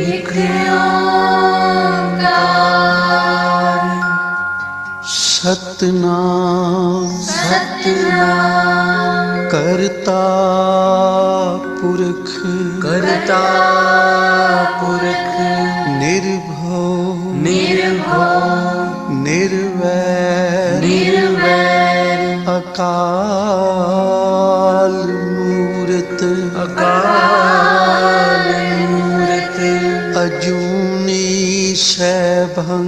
एक ओंकार सतनाम सतनाम करता पुरख करता पुरख निर्भव निर्भव निर्वैर निर्वैर अकाल मूरत अकाल मूरत अजूनी सैभं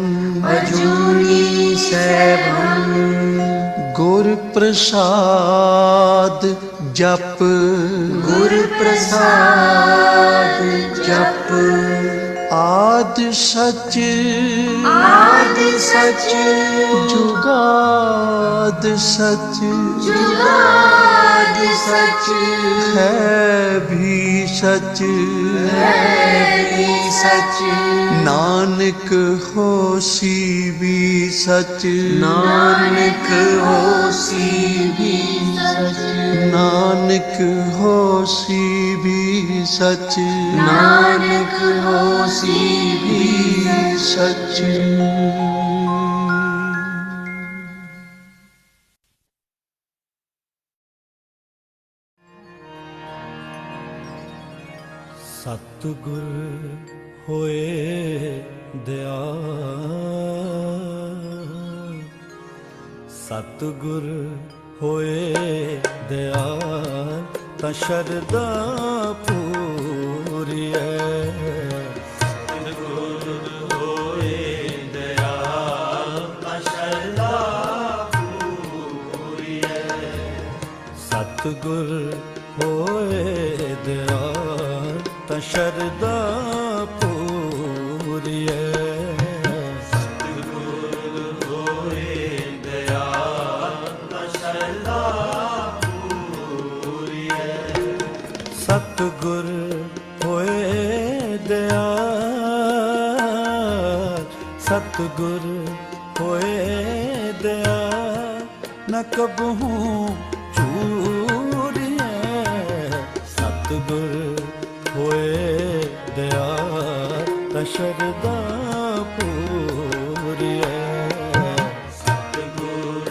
अजूनी सैभं गुर प्रसाद जप गुर प्रसाद जप आद सच आद सच जुगाद सच जुगाद सच है भी सच है भी सच नानक होसी भी सच नानक होसी भी सच नानक होसी भी सच नानक होसी भी सच। सतगुर होए दयाल सतगुर होए दयाल तां शरदा पूरीए सतगुर होए दयाल तां शरदा पूरीए सतगुर होए दयाल तां शरदा पूरीए सतगुर होए दयाल तां शरदा पूरीए सतगुर होए दयाल सतगुर होए दयाल न कबहूं चूरिए सतगुर होए दयाल तां शरदा पूरीए सतगुर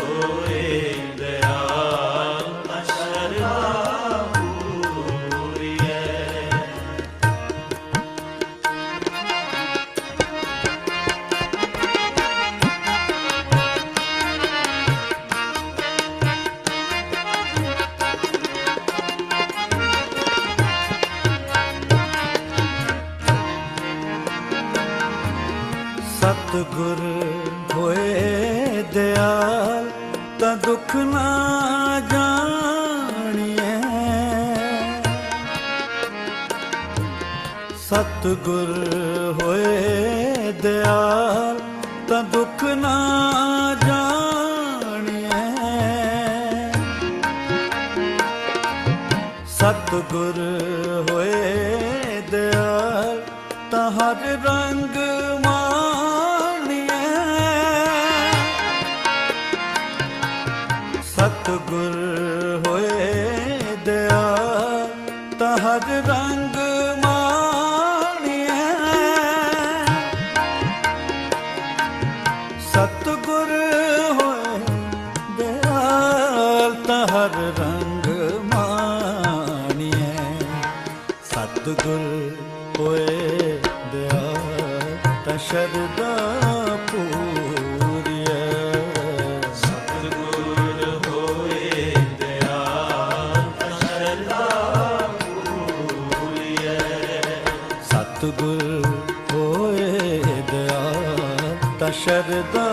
होए दयाल तां शरदा पूरीए सतगुर होए दयाल तां दुख ना जानिए सतगुर होए दयाल तां दुख ना जानिए सतगुर होए दयाल तां हर रंग सतगुर होए दयाल तां हर रंग मानिए सतगुर होए दयाल तां हर रंग मानिए सतगुर होए दयाल तां शरदा पूरीए सतगुर होए दयाल तां शरदा पूरीए सतगुर होए दयाल तां शरदा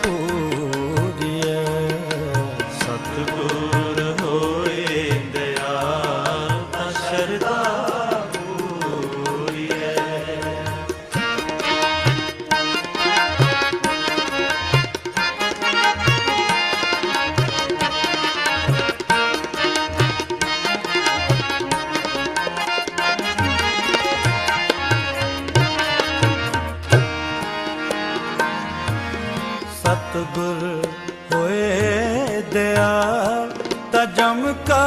पूरीए सतगुर होए दयाल तां शरदा पूरीए सतगुर होए दयाल ता जम का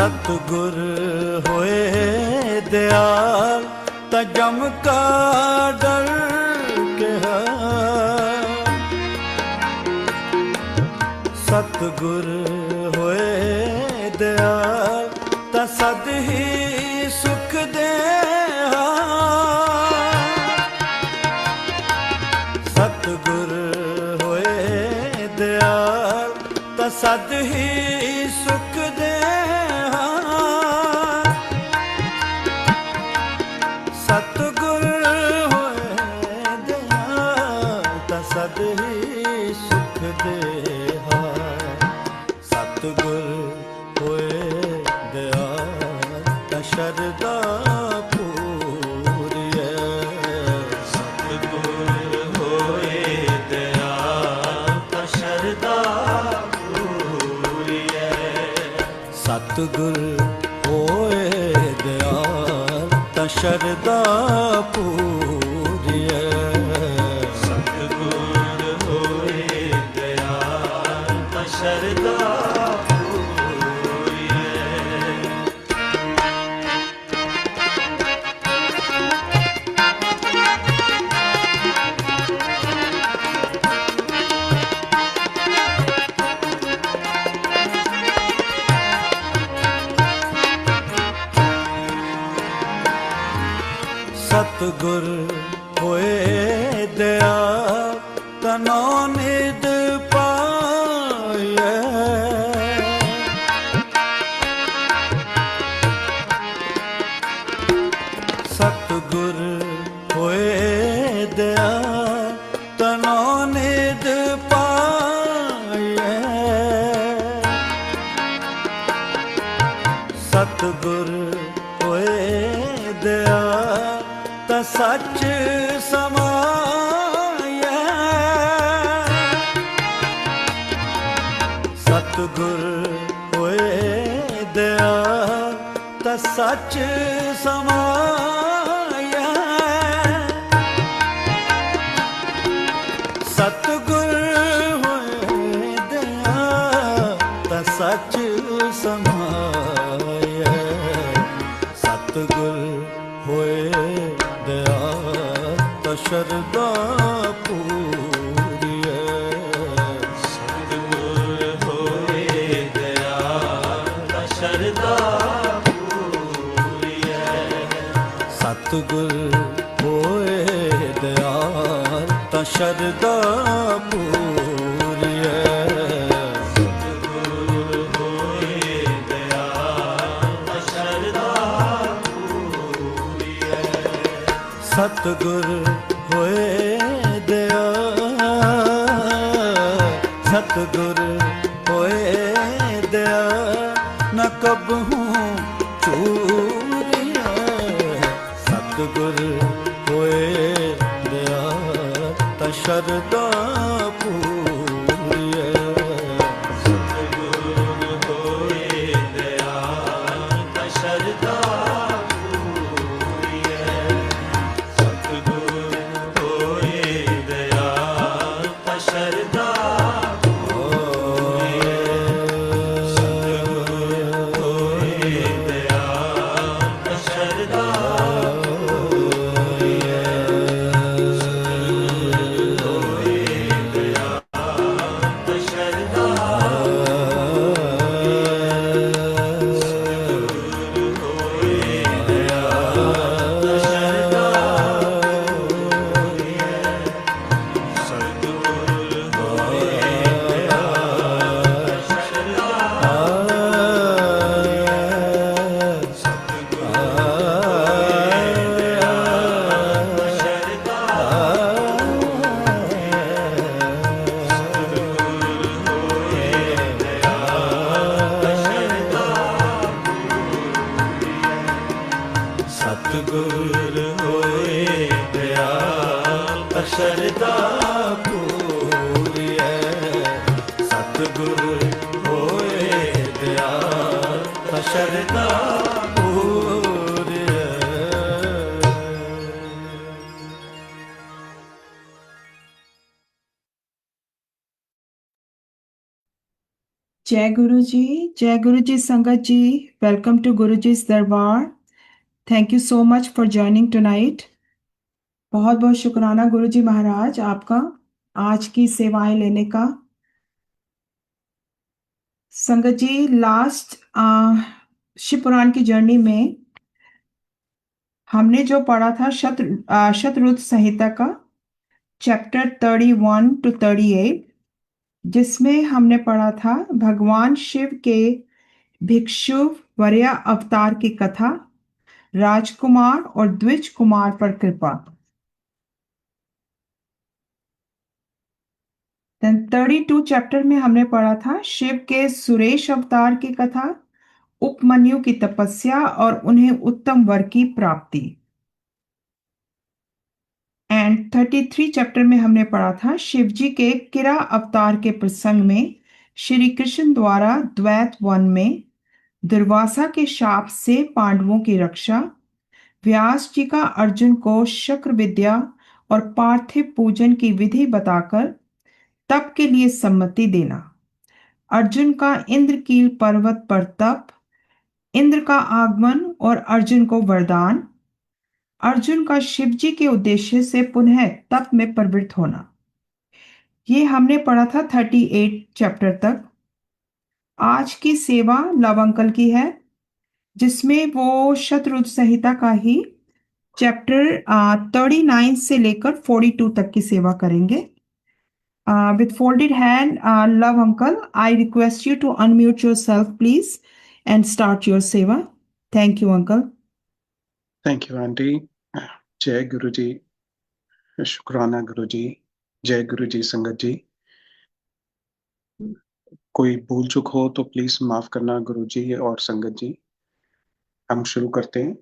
सतगुर होए दयाल ता जम का डर कहा। सतगुर होए दयाल ता सद ही सुख दे। सतगुर होए दयाल ता सद ही सुख दे। सतगुर होए दयाल ता सद ही सुख दे। सतगुर होए दयाल ता शरदा पूरिए। सतगुर होए दयाल ता शरदा पूरिए। सतगुर होए दयाल ता शरदा पूरिए। सतगुर होए दयाल ता शरदा पूरिए। सतगुर होए दयाल तनो निध पाए। सतगुर होए दयाल तनो निध पाए। सतगुर होए दयाल ता सच समाया। सतगुर होए दयाल ता सच समाया। सतगुर होए दयाल ता सच समाया। सतगुर होए दयाल ता शरदा पूरिए। सतगुर होए दयाल ता शरदा पूरिए। सतगुर होए दयाल ता शरदा पूरिए। सतगुर होए दयाल ता शरदा पूरिए। सतगुर होए दयाल। सतगुर होए दयाल न कबहूँ चूरिया। सतगुर होए दयाल ता शरदा पूरिए। सतगुर होए दयाल ता शरदा पूरिए। सतगुर होए दयाल ता शरदा पूरिए। सतगुर होए दयाल ता शरदा पूरिए। सतगुर होए दयाल ता शरदा सतगुर होए दयाल ता शरदा पूरिए। सतगुर होए दयाल ता शरदा पूरिए। Jai Guru Ji Sangat Ji. Welcome to Guru Ji's Darbar. Thank you so much for joining tonight. बहुत बहुत शुक्राना गुरु जी महाराज आपका आज की सेवाएं लेने का। संगत जी लास्ट शिव पुराण की जर्नी में हमने जो पढ़ा था शतरुद्र संहिता का चैप्टर 31 to 38, जिसमें हमने पढ़ा था भगवान शिव के भिक्षु वर्या अवतार की कथा, राजकुमार और द्विज कुमार पर कृपा। देन 32 चैप्टर में हमने पढ़ा था शिव के सुरेश अवतार की कथा, उपमन्यु की तपस्या और उन्हें उत्तम वर की प्राप्ति। एंड 33 चैप्टर में हमने पढ़ा था शिव जी के किरा अवतार के प्रसंग में श्री कृष्ण द्वारा द्वैत वन में दुर्वासा के शाप से पांडवों की रक्षा, व्यास जी का अर्जुन को शक्र विद्या और पार्थिव पूजन की विधि बताकर तप के लिए सम्मति देना, अर्जुन का इंद्रकील पर्वत पर तप, इंद्र का आगमन और अर्जुन को वरदान, अर्जुन का शिव जी के उद्देश्य से पुनः तप में प्रवृत्त होना। ये हमने पढ़ा था 38 चैप्टर तक। आज की सेवा लव अंकल की है, जिसमें वो शतरुद्र संहिता का ही चैप्टर 39 से लेकर 42 तक की सेवा करेंगे। With folded hand, love uncle, I request you to unmute yourself, please, and start your seva. Thank you, uncle. Thank you aunty. जय गुरु जी, शुक्राना गुरु जी, जय गुरु जी संगत जी। कोई भूल चूक हो तो प्लीज माफ करना गुरु जी और संगत जी। हम शुरू करते हैं।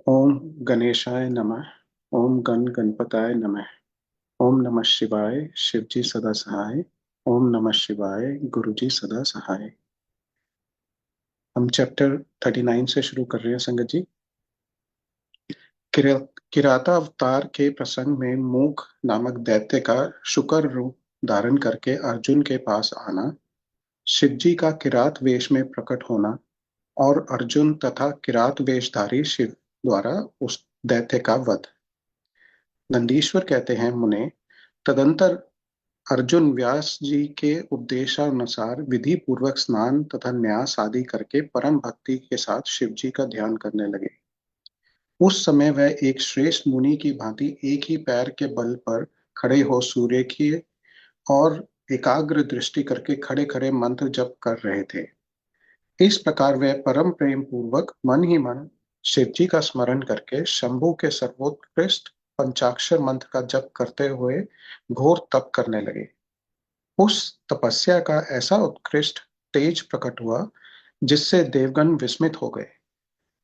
ओम गणेशाय नमः, ओम गणपताय नमः, ओम नमः शिवाय, शिव जी सदा सहाय, ओम नमः शिवाय, गुरु जी सदा सहाय। हम चैप्टर 39 से शुरू कर रहे हैं संगत जी। किराता अवतार के प्रसंग में मूक नामक दैत्य का शुकर रूप धारण करके अर्जुन के पास आना, शिव जी का किरात वेश में प्रकट होना और अर्जुन तथा किरात वेशधारी शिव द्वारा उस दैत्य का वध। नंदीश्वर कहते हैं मुने, तदंतर अर्जुन व्यास जी के उपदेशानुसार विधि पूर्वक स्नान तथा न्यास आदि करके परम भक्ति के साथ शिव जी का ध्यान करने लगे। उस समय वह एक श्रेष्ठ मुनि की भांति एक ही पैर के बल पर खड़े हो सूर्य की और एकाग्र दृष्टि करके खड़े खड़े मंत्र जप कर रहे थे। इस प्रकार वह परम प्रेम पूर्वक मन ही मन शिव जी का स्मरण करके शंभु के सर्वोत्कृष्ट पंचाक्षर मंत्र का जप करते हुए घोर तप करने लगे। उस तपस्या का ऐसा उत्कृष्ट तेज प्रकट हुआ जिससे देवगण विस्मित हो गए।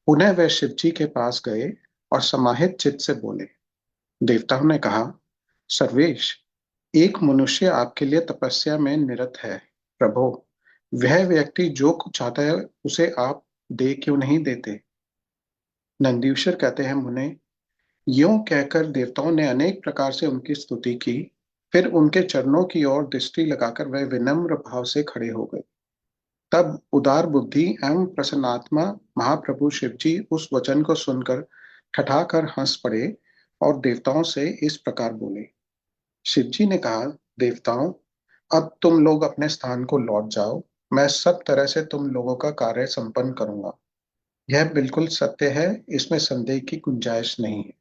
पुनः वे शिव जी के पास गए और समाहित चित्त से बोले। देवताओं ने कहा, सर्वेश, एक मनुष्य आपके लिए तपस्या में निरत है। प्रभो, वह व्यक्ति जो कुछ चाहता है उसे आप दे क्यों नहीं देते? नंदीश्वर कहते हैं, मुने, यूं कहकर देवताओं ने अनेक प्रकार से उनकी स्तुति की। फिर उनके चरणों की ओर दृष्टि लगाकर वह विनम्र भाव से खड़े हो गए। तब उदार बुद्धि एवं प्रसन्नात्मा महाप्रभु शिव जी उस वचन को सुनकर ठठाकर हंस पड़े और देवताओं से इस प्रकार बोले। शिव जी ने कहा, देवताओं, अब तुम लोग अपने स्थान को लौट जाओ। मैं सब तरह से तुम लोगों का कार्य संपन्न करूंगा। यह बिल्कुल सत्य है, इसमें संदेह की गुंजाइश नहीं है।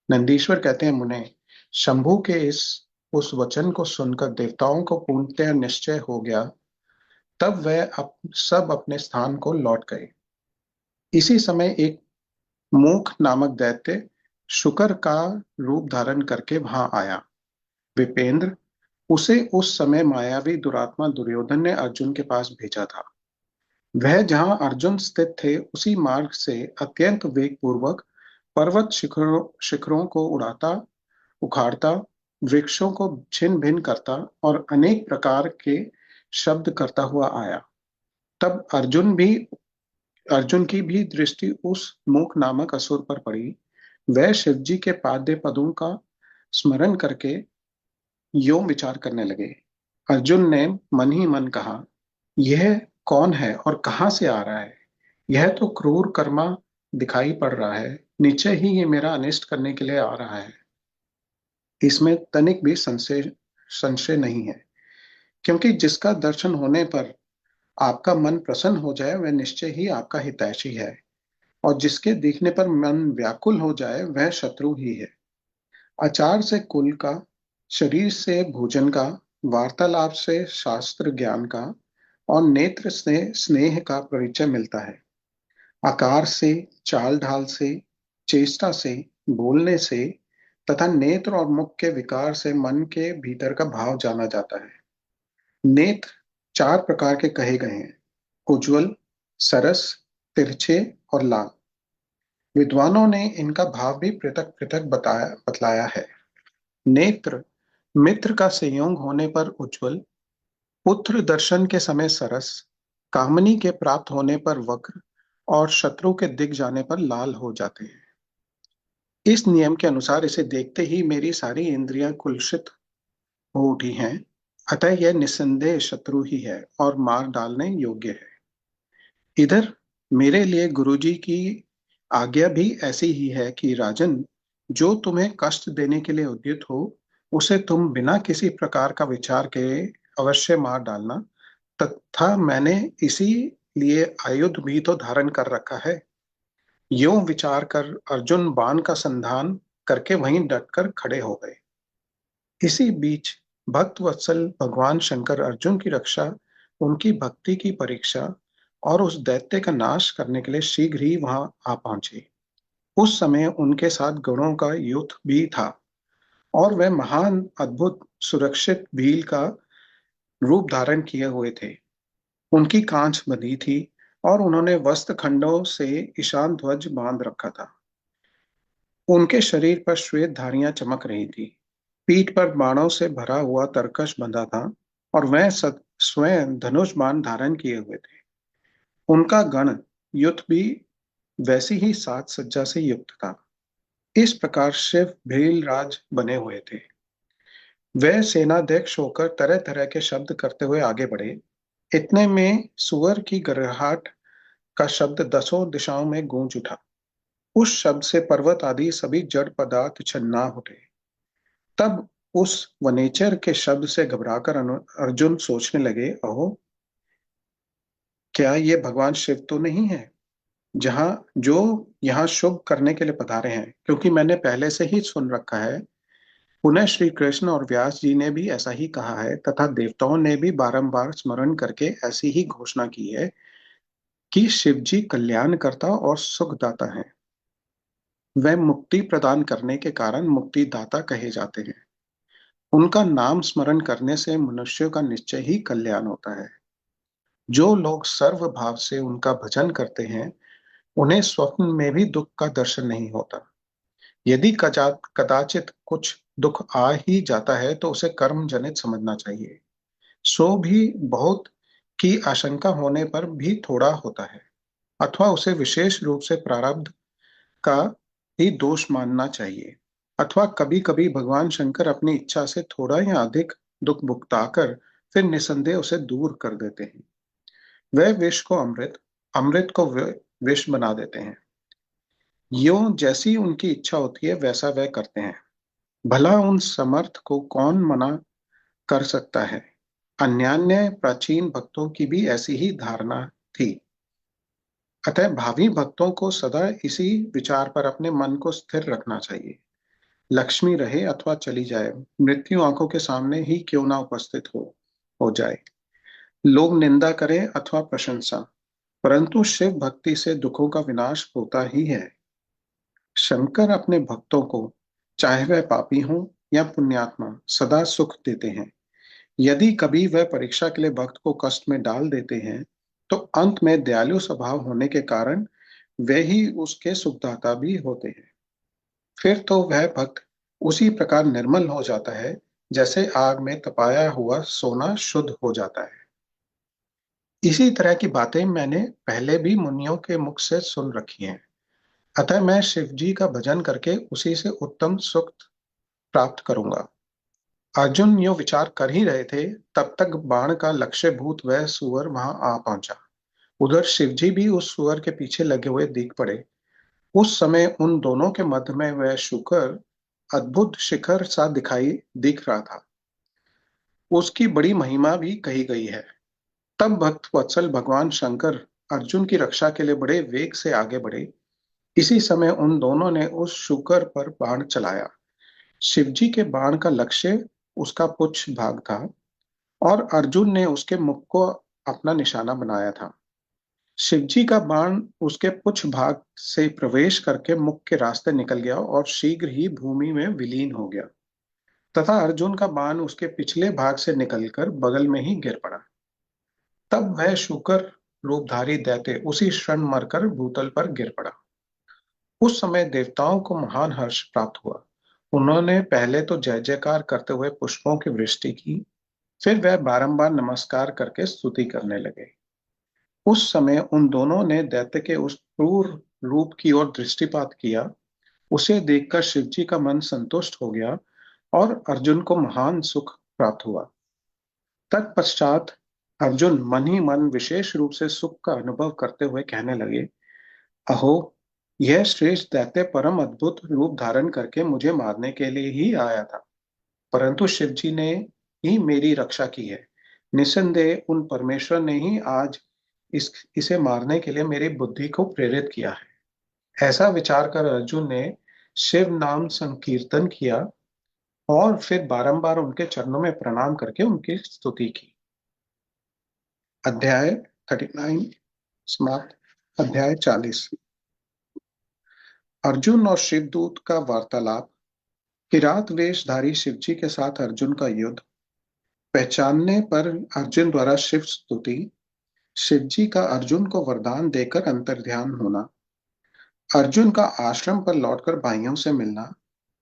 नंदीश्वर कहते हैं, मुने, शंभु के उस वचन को सुनकर देवताओं को पूर्णतः निश्चय हो गया। तब वह सब अपने स्थान को लौट गए। इसी समय एक मूक नामक दैत्य शुकर का रूप धारण करके वहां आया। विपेंद्र, उसे उस समय मायावी दुरात्मा दुर्योधन ने अर्जुन के पास भेजा था। वह जहां अर्जुन स्थित थे उसी मार्ग से अत्यंत वेग पूर्वक पर्वत शिखरों को उखाड़ता, वृक्षों को छिन्न भिन्न करता और अनेक प्रकार के शब्द करता हुआ आया। तब अर्जुन की भी दृष्टि उस मूक नामक असुर पर पड़ी। वह शिव जी के पाद्य पदों का स्मरण करके यों विचार करने लगे। अर्जुन ने मन ही मन कहा, यह कौन है और कहां से आ रहा है? यह तो क्रूर कर्मा दिखाई पड़ रहा है, निश्चय ही ये मेरा अनिष्ट करने के लिए आ रहा है। इसमें तनिक भी संशय संशय नहीं है, क्योंकि जिसका दर्शन होने पर आपका मन प्रसन्न हो जाए वह निश्चय ही आपका हितैषी है, और जिसके दिखने पर मन व्याकुल हो जाए वह शत्रु ही है। आचार से कुल का, शरीर से भोजन का, वार्तालाप से शास्त्र ज्ञान का और नेत्र से स्नेह का परिचय मिलता है। आकार से, चाल ढाल से, चेष्टा से, बोलने से तथा नेत्र और मुख के विकार से मन के भीतर का भाव जाना जाता है। नेत्र 4 प्रकार के कहे गए हैं: उज्ज्वल, सरस, तिरछे और लाल। विद्वानों ने इनका भाव भी पृथक पृथक बतलाया है। नेत्र मित्र का संयोग होने पर उज्ज्वल, पुत्र दर्शन के समय सरस, कामनी के प्राप्त होने पर वक्र और शत्रु के दिख जाने पर लाल हो जाते हैं। इस नियम के अनुसार इसे देखते ही मेरी सारी इंद्रियां कुलसित हो उठी हैं, अतः यह निस्संदेह शत्रु ही है और मार डालने योग्य है। इधर मेरे लिए गुरुजी की आज्ञा भी ऐसी ही है कि राजन, जो तुम्हें कष्ट देने के लिए उद्यत हो उसे तुम बिना किसी प्रकार का विचार के अवश्य मार डालना, तथा मैंने इसी लिए आयुध भी तो धारण कर रखा है। यूं विचार कर अर्जुन बाण का संधान करके वहीं डटकर खड़े हो गए। इसी बीच भक्त वत्सल भगवान शंकर अर्जुन की रक्षा, उनकी भक्ति की परीक्षा और उस दैत्य का नाश करने के लिए शीघ्र ही वहां आ पहुंचे। उस समय उनके साथ गणों का युद्ध भी था और वह महान अद्भुत सुरक्षित भील का रूप धारण किए हुए थे। उनकी कांच बंधी थी और उन्होंने वस्त्र खंडों से ईशान ध्वज बांध रखा था। उनके शरीर पर श्वेत धारियां चमक रही थी। पीठ पर बाणों से भरा हुआ तरकश बंधा था और वह स्वयं धनुष बाण धारण किए हुए थे। उनका गण युद्ध भी वैसी ही साज सज्जा से युक्त था। इस प्रकार शिव भीलराज बने हुए थे। वह सेनाध्यक्ष होकर तरह तरह के शब्द करते हुए आगे बढ़े। इतने में सुअर की गर्जहाट का शब्द 10 दिशाओं में गूंज उठा। उस शब्द से पर्वत आदि सभी जड़ पदार्थ छन्ना उठे। तब उस वनेचर के शब्द से घबराकर अर्जुन सोचने लगे, अहो, क्या ये भगवान शिव तो नहीं है जहां जो यहाँ शुभ करने के लिए पधारे हैं? क्योंकि मैंने पहले से ही सुन रखा है, पुनः श्री कृष्ण और व्यास जी ने भी ऐसा ही कहा है तथा देवताओं ने भी बारंबार स्मरण करके ऐसी ही घोषणा की है कि शिव जी कल्याणकर्ता और सुखदाता हैं। वह मुक्ति प्रदान करने के कारण मुक्तिदाता कहे जाते हैं। उनका नाम स्मरण करने से मनुष्यों का निश्चय ही कल्याण होता है। जो लोग सर्व भाव से उनका भजन करते हैं उन्हें स्वप्न में भी दुख का दर्शन नहीं होता। यदि कदाचित कुछ दुख आ ही जाता है तो उसे कर्म जनित समझना चाहिए। सो भी बहुत की आशंका होने पर भी थोड़ा होता है, अथवा उसे विशेष रूप से प्रारब्ध का ही दोष मानना चाहिए, अथवा कभी कभी भगवान शंकर अपनी इच्छा से थोड़ा या अधिक दुख भुगताकर फिर निसंदेह उसे दूर कर देते हैं। वह विष को अमृत, अमृत को विष बना देते हैं। यों जैसी उनकी इच्छा होती है वैसा वह करते हैं। भला उन समर्थ को कौन मना कर सकता है? अन्यान्य प्राचीन भक्तों की भी ऐसी ही धारणा थी। अतः भावी भक्तों को सदा इसी विचार पर अपने मन को स्थिर रखना चाहिए। लक्ष्मी रहे अथवा चली जाए, मृत्यु आंखों के सामने ही क्यों ना उपस्थित हो जाए। लोग निंदा करें अथवा प्रशंसा, परंतु शिव भक्ति से दुखों का विनाश होता ही है। शंकर अपने भक्तों को, चाहे वह पापी हो या पुण्यात्मा, सदा सुख देते हैं। यदि कभी वह परीक्षा के लिए भक्त को कष्ट में डाल देते हैं तो अंत में दयालु स्वभाव होने के कारण वे ही उसके सुखदाता भी होते हैं। फिर तो वह भक्त उसी प्रकार निर्मल हो जाता है जैसे आग में तपाया हुआ सोना शुद्ध हो जाता है। इसी तरह की बातें मैंने पहले भी मुनियों के मुख से सुन रखी हैं। अतः मैं शिव जी का भजन करके उसी से उत्तम सुख प्राप्त करूंगा। अर्जुन यो विचार कर ही रहे थे, तब तक बाण का लक्ष्यभूत वह सुअर वहां आ पहुंचा। उधर शिवजी भी उस सुअर के पीछे लगे हुए दिख पड़े। उस समय उन दोनों के मध्य में वह शुकर अद्भुत शिखर सा दिखाई दिख रहा था। उसकी बड़ी महिमा भी कही गई है। तब भक्त वत्सल भगवान शंकर अर्जुन की रक्षा के लिए बड़े वेग से आगे बढ़े। इसी समय उन दोनों ने उस शुकर पर बाण चलाया। शिवजी के बाण का लक्ष्य उसका पुच्छ भाग था और अर्जुन ने उसके मुख को अपना निशाना बनाया था। शिवजी का बाण उसके पुच्छ भाग से प्रवेश करके मुख के रास्ते निकल गया और शीघ्र ही भूमि में विलीन हो गया, तथा अर्जुन का बाण उसके पिछले भाग से निकलकर बगल में ही गिर पड़ा। तब वह शुकर रूपधारी दैत्य उसी क्षण मरकर भूतल पर गिर पड़ा। उस समय देवताओं को महान हर्ष प्राप्त हुआ। उन्होंने पहले तो जय जयकार करते हुए पुष्पों की वृष्टि की, फिर वह बारंबार नमस्कार करके स्तुति करने लगे। उस समय उन दोनों ने दैत्य के उस क्रूर रूप की ओर दृष्टिपात किया। उसे देखकर शिवजी का मन संतुष्ट हो गया और अर्जुन को महान सुख प्राप्त हुआ। तत्पश्चात अर्जुन मन ही मन विशेष रूप से सुख का अनुभव करते हुए कहने लगे, अहो, यह श्रेष्ठ दैत्य परम अद्भुत रूप धारण करके मुझे मारने के लिए ही आया था, परंतु शिवजी ने ही मेरी रक्षा की है। निस्संदेह उन परमेश्वर ने ही आज इसे मारने के लिए मेरी बुद्धि को प्रेरित किया है। ऐसा विचार कर अर्जुन ने शिव नाम संकीर्तन किया और फिर बारंबार उनके चरणों में प्रणाम करके उनकी स्तुति की। अध्याय 39 समाप्त। अध्याय 40। अर्जुन और शिवदूत का वार्तालाप। किरात वेशधारी शिवजी के साथ अर्जुन का युद्ध। पहचानने पर अर्जुन द्वारा शिव स्तुति। शिवजी का अर्जुन को वरदान देकर अंतर्ध्यान होना। अर्जुन का आश्रम पर लौटकर भाइयों से मिलना।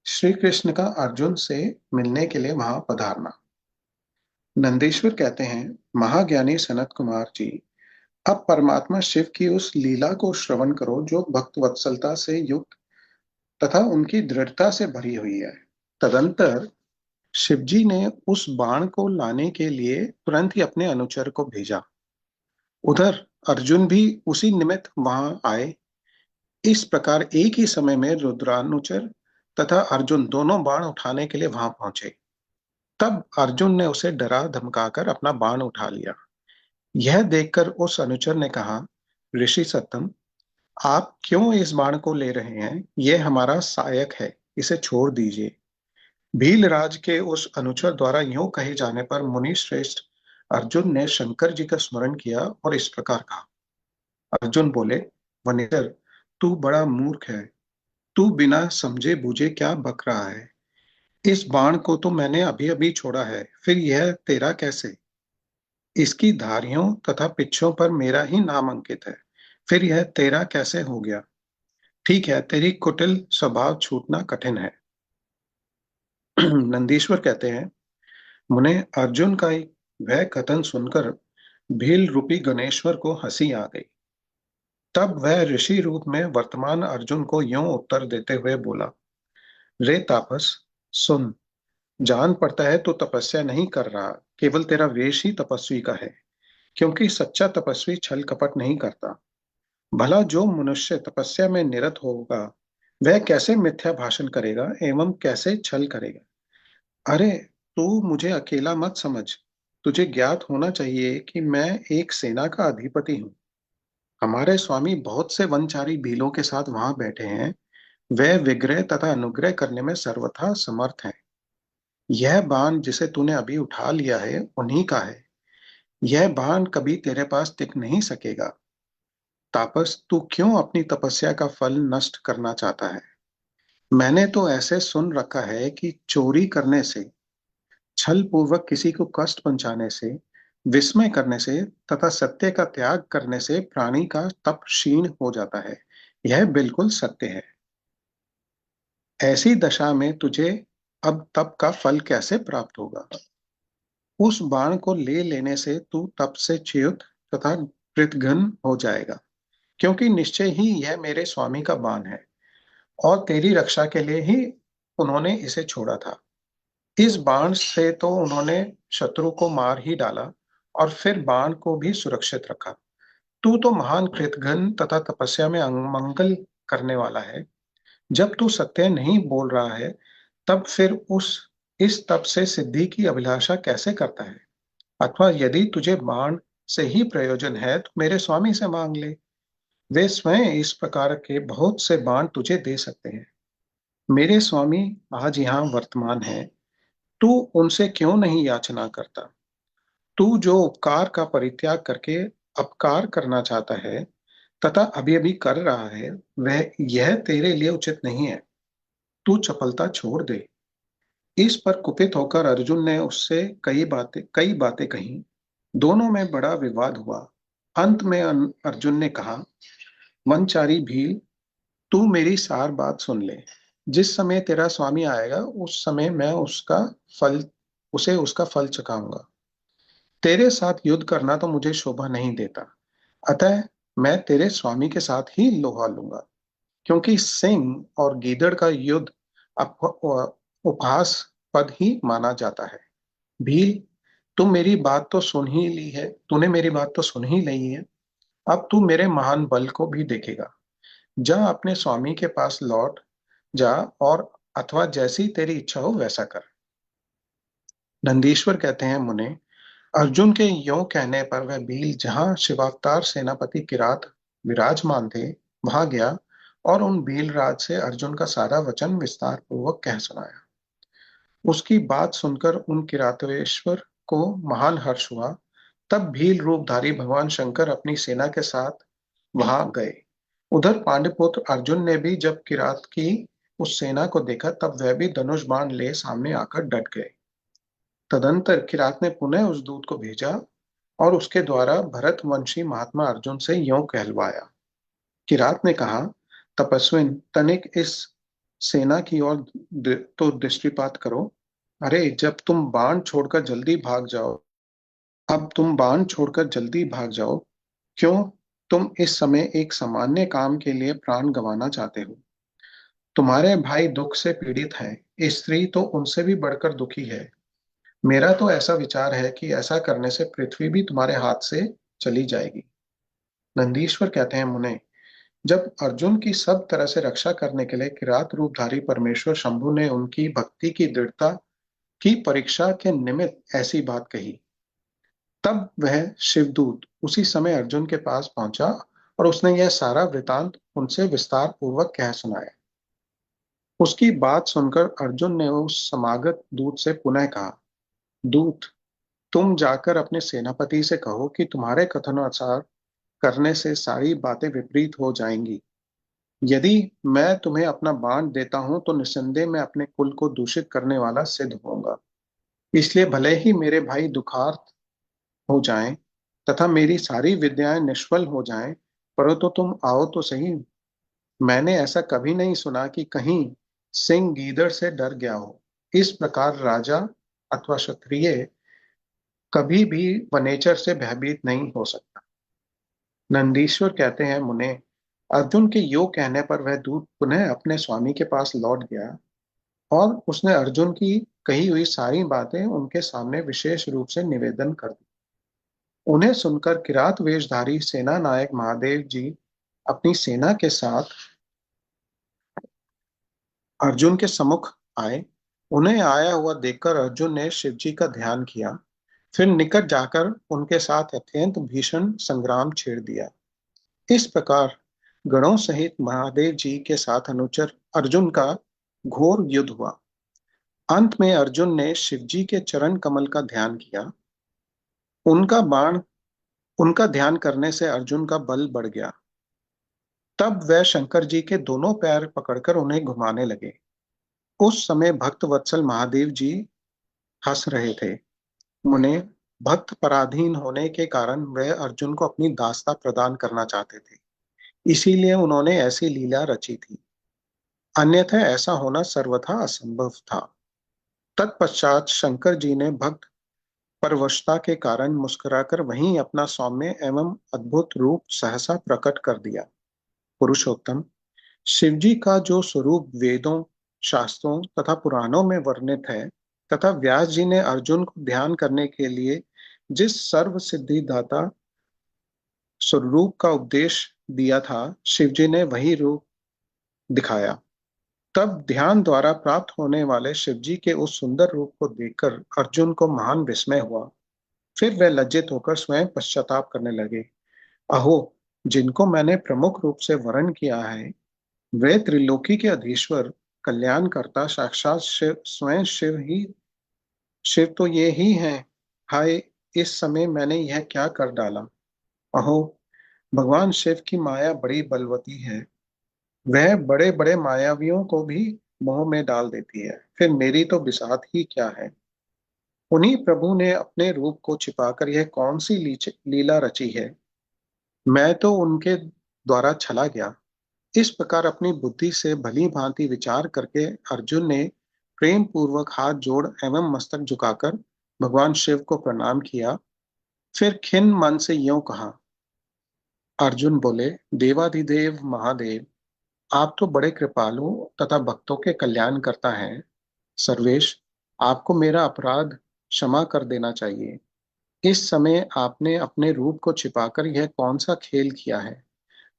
श्री कृष्ण का अर्जुन से मिलने के लिए वहां पधारना। नंदीश्वर कहते हैं, महाज्ञानी सनत कुमार जी, अब परमात्मा शिव की उस लीला को श्रवण करो जो भक्त वत्सलता से युक्त तथा उनकी दृढ़ता से भरी हुई है। तदंतर शिवजी ने उस बाण को लाने के लिए तुरंत ही अपने अनुचर को भेजा। उधर अर्जुन भी उसी निमित्त वहां आए। इस प्रकार एक ही समय में रुद्रानुचर तथा अर्जुन दोनों बाण उठाने के लिए वहां पहुंचे। तब अर्जुन ने उसे डरा धमकाकर अपना बाण उठा लिया। यह देखकर उस अनुचर ने कहा, ऋषि सत्तम, आप क्यों इस बाण को ले रहे हैं? यह हमारा सहायक है, इसे छोड़ दीजिए। भीलराज के उस अनुचर द्वारा यूं कहे जाने पर मुनि श्रेष्ठ अर्जुन ने शंकर जी का स्मरण किया और इस प्रकार कहा। अर्जुन बोले, वनेश्वर, तू बड़ा मूर्ख है। तू बिना समझे बूझे क्या बक रहा है? इस बाण को तो मैंने अभी अभी छोड़ा है, फिर यह तेरा कैसे? इसकी धारियों तथा पिच्छों पर मेरा ही नाम अंकित है, फिर यह तेरा कैसे हो गया? ठीक है, तेरी कुटिल स्वभाव छूटना कठिन है। नंदीश्वर कहते हैं, मुने अर्जुन का वह कथन सुनकर भील रूपी गणेश्वर को हंसी आ गई। तब वह ऋषि रूप में वर्तमान अर्जुन को यूं उत्तर देते हुए बोला, रे तापस, सुन, जान पड़ता है तो तपस्या नहीं कर रहा, केवल तेरा वेश ही तपस्वी का है, क्योंकि सच्चा तपस्वी छल कपट नहीं करता। भला जो मनुष्य तपस्या में निरत होगा वह कैसे मिथ्या भाषण करेगा एवं कैसे छल करेगा? अरे, तू मुझे अकेला मत समझ। तुझे ज्ञात होना चाहिए कि मैं एक सेना का अधिपति हूँ। हमारे स्वामी बहुत से वनचारी भीलों के साथ वहां बैठे हैं। वे विग्रह तथा अनुग्रह करने में सर्वथा समर्थ हैं। यह बाण जिसे तूने अभी उठा लिया है उन्हीं का है। यह बाण कभी तेरे पास टिक नहीं सकेगा। तापस, तू क्यों अपनी तपस्या का फल नष्ट करना चाहता है? मैंने तो ऐसे सुन रखा है कि चोरी करने से, छल पूर्वक किसी को कष्ट पहुंचाने से, विस्मय करने से तथा सत्य का त्याग करने से प्राणी का तप क्षीण हो जाता है। यह बिल्कुल सत्य है। ऐसी दशा में तुझे अब तप का फल कैसे प्राप्त होगा? उस बाण को ले लेने से तू तप से च्युत तथा कृतघ्न हो जाएगा, क्योंकि निश्चय ही यह मेरे स्वामी का बाण है और तेरी रक्षा के लिए ही उन्होंने इसे छोड़ा था। इस बाण से तो उन्होंने शत्रु को मार ही डाला और फिर बाण को भी सुरक्षित रखा। तू तो महान कृतघ्न तथा तपस्या में मंगल करने वाला है। जब तू सत्य नहीं बोल रहा है, तब फिर इस तप से सिद्धि की अभिलाषा कैसे करता है? अथवा यदि तुझे बाण से ही प्रयोजन है तो मेरे स्वामी से मांग ले। वे स्वयं इस प्रकार के बहुत से बाण तुझे दे सकते हैं। मेरे स्वामी आज यहाँ वर्तमान है, तू उनसे क्यों नहीं याचना करता? तू जो उपकार का परित्याग करके अपकार करना चाहता है तथा अभी अभी कर रहा है, वह यह तेरे लिए उचित नहीं है। तू चपलता छोड़ दे। इस पर कुपित होकर अर्जुन ने उससे कई बातें कही। दोनों में बड़ा विवाद हुआ। अंत में अर्जुन ने कहा, मनचारी भील, तू मेरी सार बात सुन ले। जिस समय तेरा स्वामी आएगा, उस समय मैं फल उसका फल चखाऊंगा। तेरे साथ युद्ध करना तो मुझे शोभा नहीं देता, अतः मैं तेरे स्वामी के साथ ही लोहा लूंगा, क्योंकि सिंह और गीदड़ का युद्ध उपहास पद ही माना जाता है। भील, तुम मेरी बात तो सुन ही ली है तूने मेरी बात तो सुन ही ली है। अब तू मेरे महान बल को भी देखेगा। जा अपने स्वामी के पास लौट जा, और अथवा जैसी तेरी इच्छा हो वैसा कर। नंदीश्वर कहते हैं, मुने, अर्जुन के यों कहने पर वह भील जहां शिवावतार सेनापति किरात विराजमान थे वहां गया और उन भील राज से अर्जुन का सारा वचन विस्तार पूर्वक कह सुनाया। उसकी बात सुनकर उन किरातवेश्वर को महान हर्ष हुआ। तब भील रूपधारी भगवान शंकर अपनी सेना के साथ वहां गए। उधर पांडुपुत्र अर्जुन ने भी जब किरात की उस सेना को देखा, तब वह भी धनुष बाण ले सामने आकर डट गए। तदंतर किरात ने पुनः उस दूत को भेजा और उसके द्वारा भरतवंशी महात्मा अर्जुन से यों कहलवाया। किरात ने कहा, तपस्विन, तनिक इस सेना की ओर तो दृष्टिपात करो। अरे, जब तुम बाण छोड़कर जल्दी भाग जाओ अब तुम बाण छोड़कर जल्दी भाग जाओ। क्यों तुम इस समय एक सामान्य काम के लिए प्राण गंवाना चाहते हो? तुम्हारे भाई दुख से पीड़ित हैं, स्त्री तो उनसे भी बढ़कर दुखी है। मेरा तो ऐसा विचार है कि ऐसा करने से पृथ्वी भी तुम्हारे हाथ से चली जाएगी। नंदीश्वर कहते हैं, मुने, जब अर्जुन की सब तरह से रक्षा करने के लिए किरात रूपधारी परमेश्वर शंभु ने उनकी भक्ति की दृढ़ता की परीक्षा के निमित्त ऐसी बात कही, तब वह शिवदूत उसी समय अर्जुन के पास पहुंचा और उसने यह सारा वृतांत उनसे विस्तार पूर्वक कह सुनाया। उसकी बात सुनकर अर्जुन ने उस समागत दूत से पुनः कहा, दूत, तुम जाकर अपने सेनापति से कहो कि तुम्हारे कथनानुसार करने से सारी बातें विपरीत हो जाएंगी। यदि मैं तुम्हें अपना बाण देता हूं तो निस्संदेह मैं अपने कुल को दूषित करने वाला सिद्ध होऊंगा। इसलिए भले ही मेरे भाई दुखार्त हो जाएं तथा मेरी सारी विद्याएं निष्फल हो जाएं, परंतु तुम आओ तो सही। मैंने ऐसा कभी नहीं सुना कि कहीं सिंह गीदड़ से डर गया हो। इस प्रकार राजा अथवा क्षत्रिय कभी भी वनेचर से भयभीत नहीं हो सकता। नंदीश्वर कहते हैं, मुने, अर्जुन के यो कहने पर वह दूत पुनः अपने स्वामी के पास लौट गया और उसने अर्जुन की कही हुई सारी बातें उनके सामने विशेष रूप से निवेदन कर दी। उन्हें सुनकर किरात वेशधारी सेना नायक महादेव जी अपनी सेना के साथ अर्जुन के सम्मुख आए। उन्हें आया हुआ देखकर अर्जुन ने शिव जी का ध्यान किया, फिर निकट जाकर उनके साथ अत्यंत भीषण संग्राम छेड़ दिया। इस प्रकार गणों सहित महादेव जी के साथ अनुचर अर्जुन का घोर युद्ध हुआ। अंत में अर्जुन ने शिव जी के चरण कमल का ध्यान किया। उनका ध्यान करने से अर्जुन का बल बढ़ गया। तब वह शंकर जी के दोनों पैर पकड़कर उन्हें घुमाने लगे। उस समय भक्त वत्सल महादेव जी हंस रहे थे। मुने, भक्त पराधीन होने के कारण वह अर्जुन को अपनी दासता प्रदान करना चाहते थे, इसीलिए उन्होंने ऐसी लीला रची थी, अन्यथा ऐसा होना सर्वथा असंभव था। तत्पश्चात शंकर जी ने भक्त परवशता के कारण मुस्कुराकर वहीं अपना सौम्य एवं अद्भुत रूप सहसा प्रकट कर दिया। पुरुषोत्तम, शिवजी का जो स्वरूप वेदों, शास्त्रों तथा पुराणों में वर्णित है, तथा व्यास जी ने अर्जुन को ध्यान करने के लिए जिस सर्व सिद्धि दाता स्वरूप का उपदेश दिया था, शिवजी ने वही रूप दिखाया। तब ध्यान द्वारा प्राप्त होने वाले शिवजी के उस सुंदर रूप को देखकर अर्जुन को महान विस्मय हुआ। फिर वे लज्जित होकर स्वयं पश्चाताप करने लगे। अहो, जिनको मैंने प्रमुख रूप से वर्ण किया है, वे त्रिलोकी के अधीश्वर कल्याणकर्ता साक्षात शिव, स्वयं शिव तो ये ही है। हाय, इस समय मैंने यह क्या कर डाला। अहो, भगवान शिव की माया बड़ी बलवती है। वह बड़े बड़े मायावियों को भी मोह में डाल देती है। फिर मेरी तो बिसात ही क्या है। उन्हीं प्रभु ने अपने रूप को छिपाकर यह कौन सी लीला रची है। मैं तो उनके द्वारा छला गया। इस प्रकार अपनी बुद्धि से भली भांति विचार करके अर्जुन ने प्रेम पूर्वक हाथ जोड़ एवं मस्तक झुकाकर भगवान शिव को प्रणाम किया। फिर खिन्न मन से यूं कहा। अर्जुन बोले, देवाधिदेव महादेव, आप तो बड़े कृपालु तथा भक्तों के कल्याण करता हैं। सर्वेश, आपको मेरा अपराध क्षमा कर देना चाहिए। इस समय आपने अपने रूप को छिपाकर यह कौन सा खेल किया है।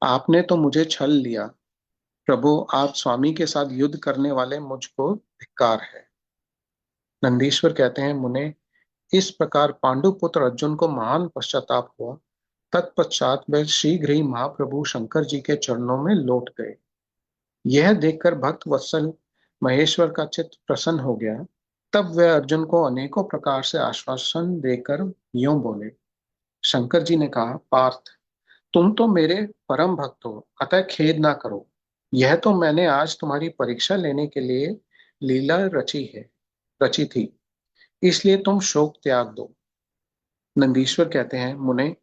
आपने तो मुझे छल लिया। प्रभु, आप स्वामी के साथ युद्ध करने वाले मुझको धिक्कार है। नंदीश्वर कहते हैं, मुने, इस प्रकार पांडुपुत्र अर्जुन को महान पश्चाताप हुआ। तत्पश्चात वे शीघ्र ही महाप्रभु शंकर जी के चरणों में लौट गए। यह देखकर भक्त वत्सल महेश्वर का चित्त प्रसन्न हो गया। तब वह अर्जुन को अनेकों प्रकार से आश्वासन देकर यूं बोले। शंकर जी ने कहा, पार्थ, तुम तो मेरे परम भक्त हो, अतः खेद ना करो। यह तो मैंने आज तुम्हारी परीक्षा लेने के लिए लीला रची थी, इसलिए तुम शोक त्याग दो। नंदीश्वर कहते हैं, मुने,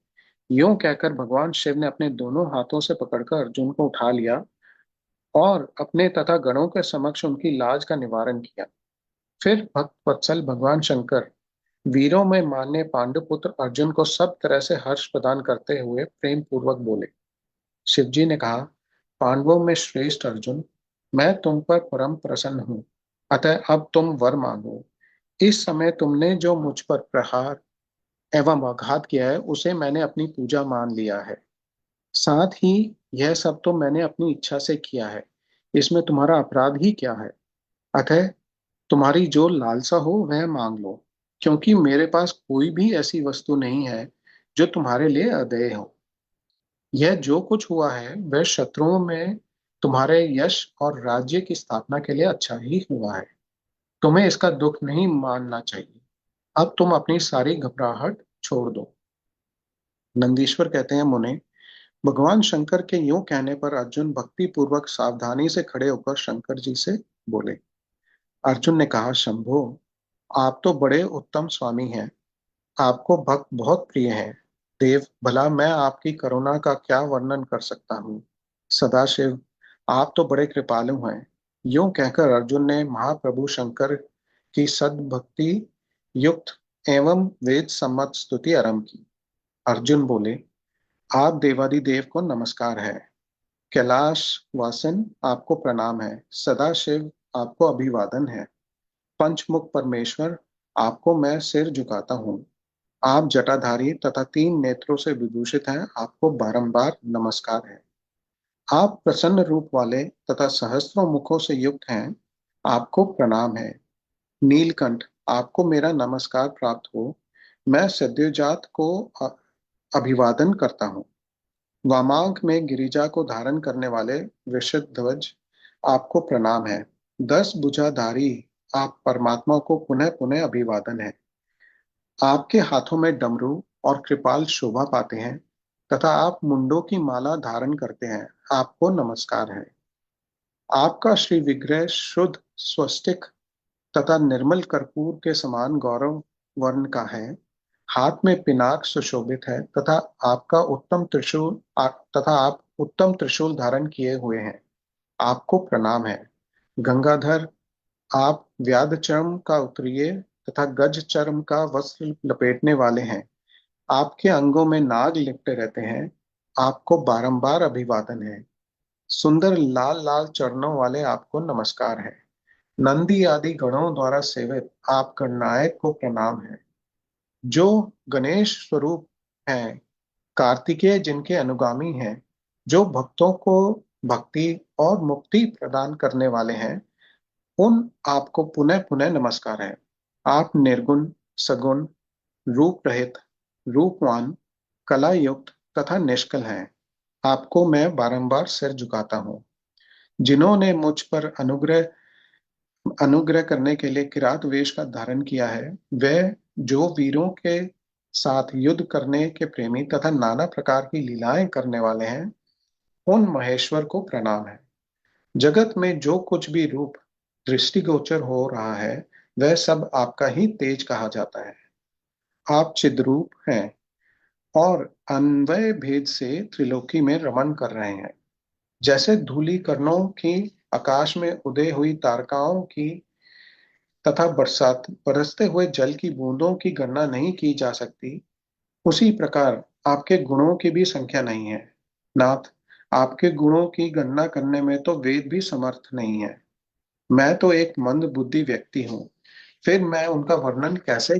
यूं कहकर भगवान शिव ने अपने दोनों हाथों से पकड़कर अर्जुन को उठा लिया और अपने तथा गणों के समक्ष उनकी लाज का निवारण किया। फिर भक्त वत्सल भगवान शंकर वीरों में मान्य पांडुपुत्र अर्जुन को सब तरह से हर्ष प्रदान करते हुए प्रेम पूर्वक बोले। शिवजी ने कहा, पांडवों में श्रेष्ठ अर्जुन, मैं तुम पर परम प्रसन्न हूं। अतः अब तुम वर मांगो। इस समय तुमने जो मुझ पर प्रहार एवं आघात किया है, उसे मैंने अपनी पूजा मान लिया है। साथ ही यह सब तो मैंने अपनी इच्छा से किया है। इसमें तुम्हारा अपराध ही क्या है। अतः तुम्हारी जो लालसा हो वह मांग लो, क्योंकि मेरे पास कोई भी ऐसी वस्तु नहीं है जो तुम्हारे लिए अदेय हो। यह जो कुछ हुआ है वह शत्रुओं में तुम्हारे यश और राज्य की स्थापना के लिए अच्छा ही हुआ है। तुम्हें इसका दुख नहीं मानना चाहिए। अब तुम अपनी सारी घबराहट छोड़ दो। नंदीश्वर कहते हैं, मुने, भगवान शंकर के यूं कहने पर अर्जुन भक्ति पूर्वक सावधानी से खड़े होकर शंकर जी से बोले। अर्जुन ने कहा, शंभो, आप तो बड़े उत्तम स्वामी हैं। आपको भक्त बहुत प्रिय हैं। देव, भला मैं आपकी करुणा का क्या वर्णन कर सकता हूँ। सदाशिव, आप तो बड़े कृपालु हैं। यूं कहकर अर्जुन ने महाप्रभु शंकर की सद्भक्ति युक्त एवं वेद सम्मत स्तुति आरंभ की। अर्जुन बोले, आप देवादिदेव को नमस्कार है। कैलाश वासन, आपको प्रणाम है। सदाशिव, आपको अभिवादन है। पंचमुख परमेश्वर, आपको मैं सिर झुकाता हूँ। आप जटाधारी तथा 3 नेत्रों से विभूषित हैं। आपको बारंबार नमस्कार है। आप प्रसन्न रूप वाले तथा सहस्त्रों मुखों से युक्त हैं। आपको प्रणाम है। नीलकंठ, आपको मेरा नमस्कार प्राप्त हो। मैं सद्योजात को अभिवादन करता हूँ। वामांक में गिरिजा को धारण करने वाले वृषध्वज, आपको प्रणाम है। 10 भुजाधारी आप परमात्मा को पुनः पुनः अभिवादन है। आपके हाथों में डमरू और कृपाल शोभा पाते हैं तथा आप मुंडों की माला धारण करते हैं। आपको नमस्कार है। आपका श्री विग्रह शुद्ध स्वस्तिक तथा निर्मल कर्पूर के समान गौरव वर्ण का है। हाथ में पिनाक सुशोभित है तथा आप उत्तम त्रिशूल धारण किए हुए हैं। आपको प्रणाम है। गंगाधर, आप व्याध चर्म का उत्तरीय तथा गज चर्म का वस्त्र लपेटने वाले हैं। आपके अंगों में नाग लिपटे रहते हैं। आपको बारंबार अभिवादन है। सुंदर लाल लाल चरणों वाले आपको नमस्कार है। नंदी आदि गणों द्वारा सेवित आप गणनायक को प्रणाम है, जो गणेश स्वरूप हैं, कार्तिकेय जिनके अनुगामी हैं, जो भक्तों को भक्ति और मुक्ति प्रदान करने वाले हैं, उन आपको पुनः पुनः नमस्कार है। आप निर्गुण, सगुण, रूप रहित, रूपवान, कला युक्त तथा निष्कल हैं। आपको मैं बारंबार सिर झुकाता हूँ। जिन्होंने मुझ पर अनुग्रह अनुग्रह करने के लिए किरात वेश का धारण किया है, वे जो वीरों के साथ युद्ध करने के प्रेमी तथा नाना प्रकार की लीलाएं करने वाले हैं, उन महेश्वर को प्रणाम है। जगत में जो कुछ भी रूप दृष्टिगोचर हो रहा है, वह सब आपका ही तेज कहा जाता है। आप चिद्रूप हैं और अन्वय भेद से त्रिलोकी में रमण कर रहे हैं। जैसे धूलिकणों की आकाश में उदय हुई तारकाओं की तथा बरसते हुए जल की बूंदों की गणना नहीं की जा सकती, उसी प्रकार आपके गुणों की भी संख्या नहीं है। नाथ, आपके गुणों की गणना करने में तो वेद भी समर्थ नहीं है। मैं तो एक मंद बुद्धि व्यक्ति हूँ, फिर मैं उनका वर्णन कैसे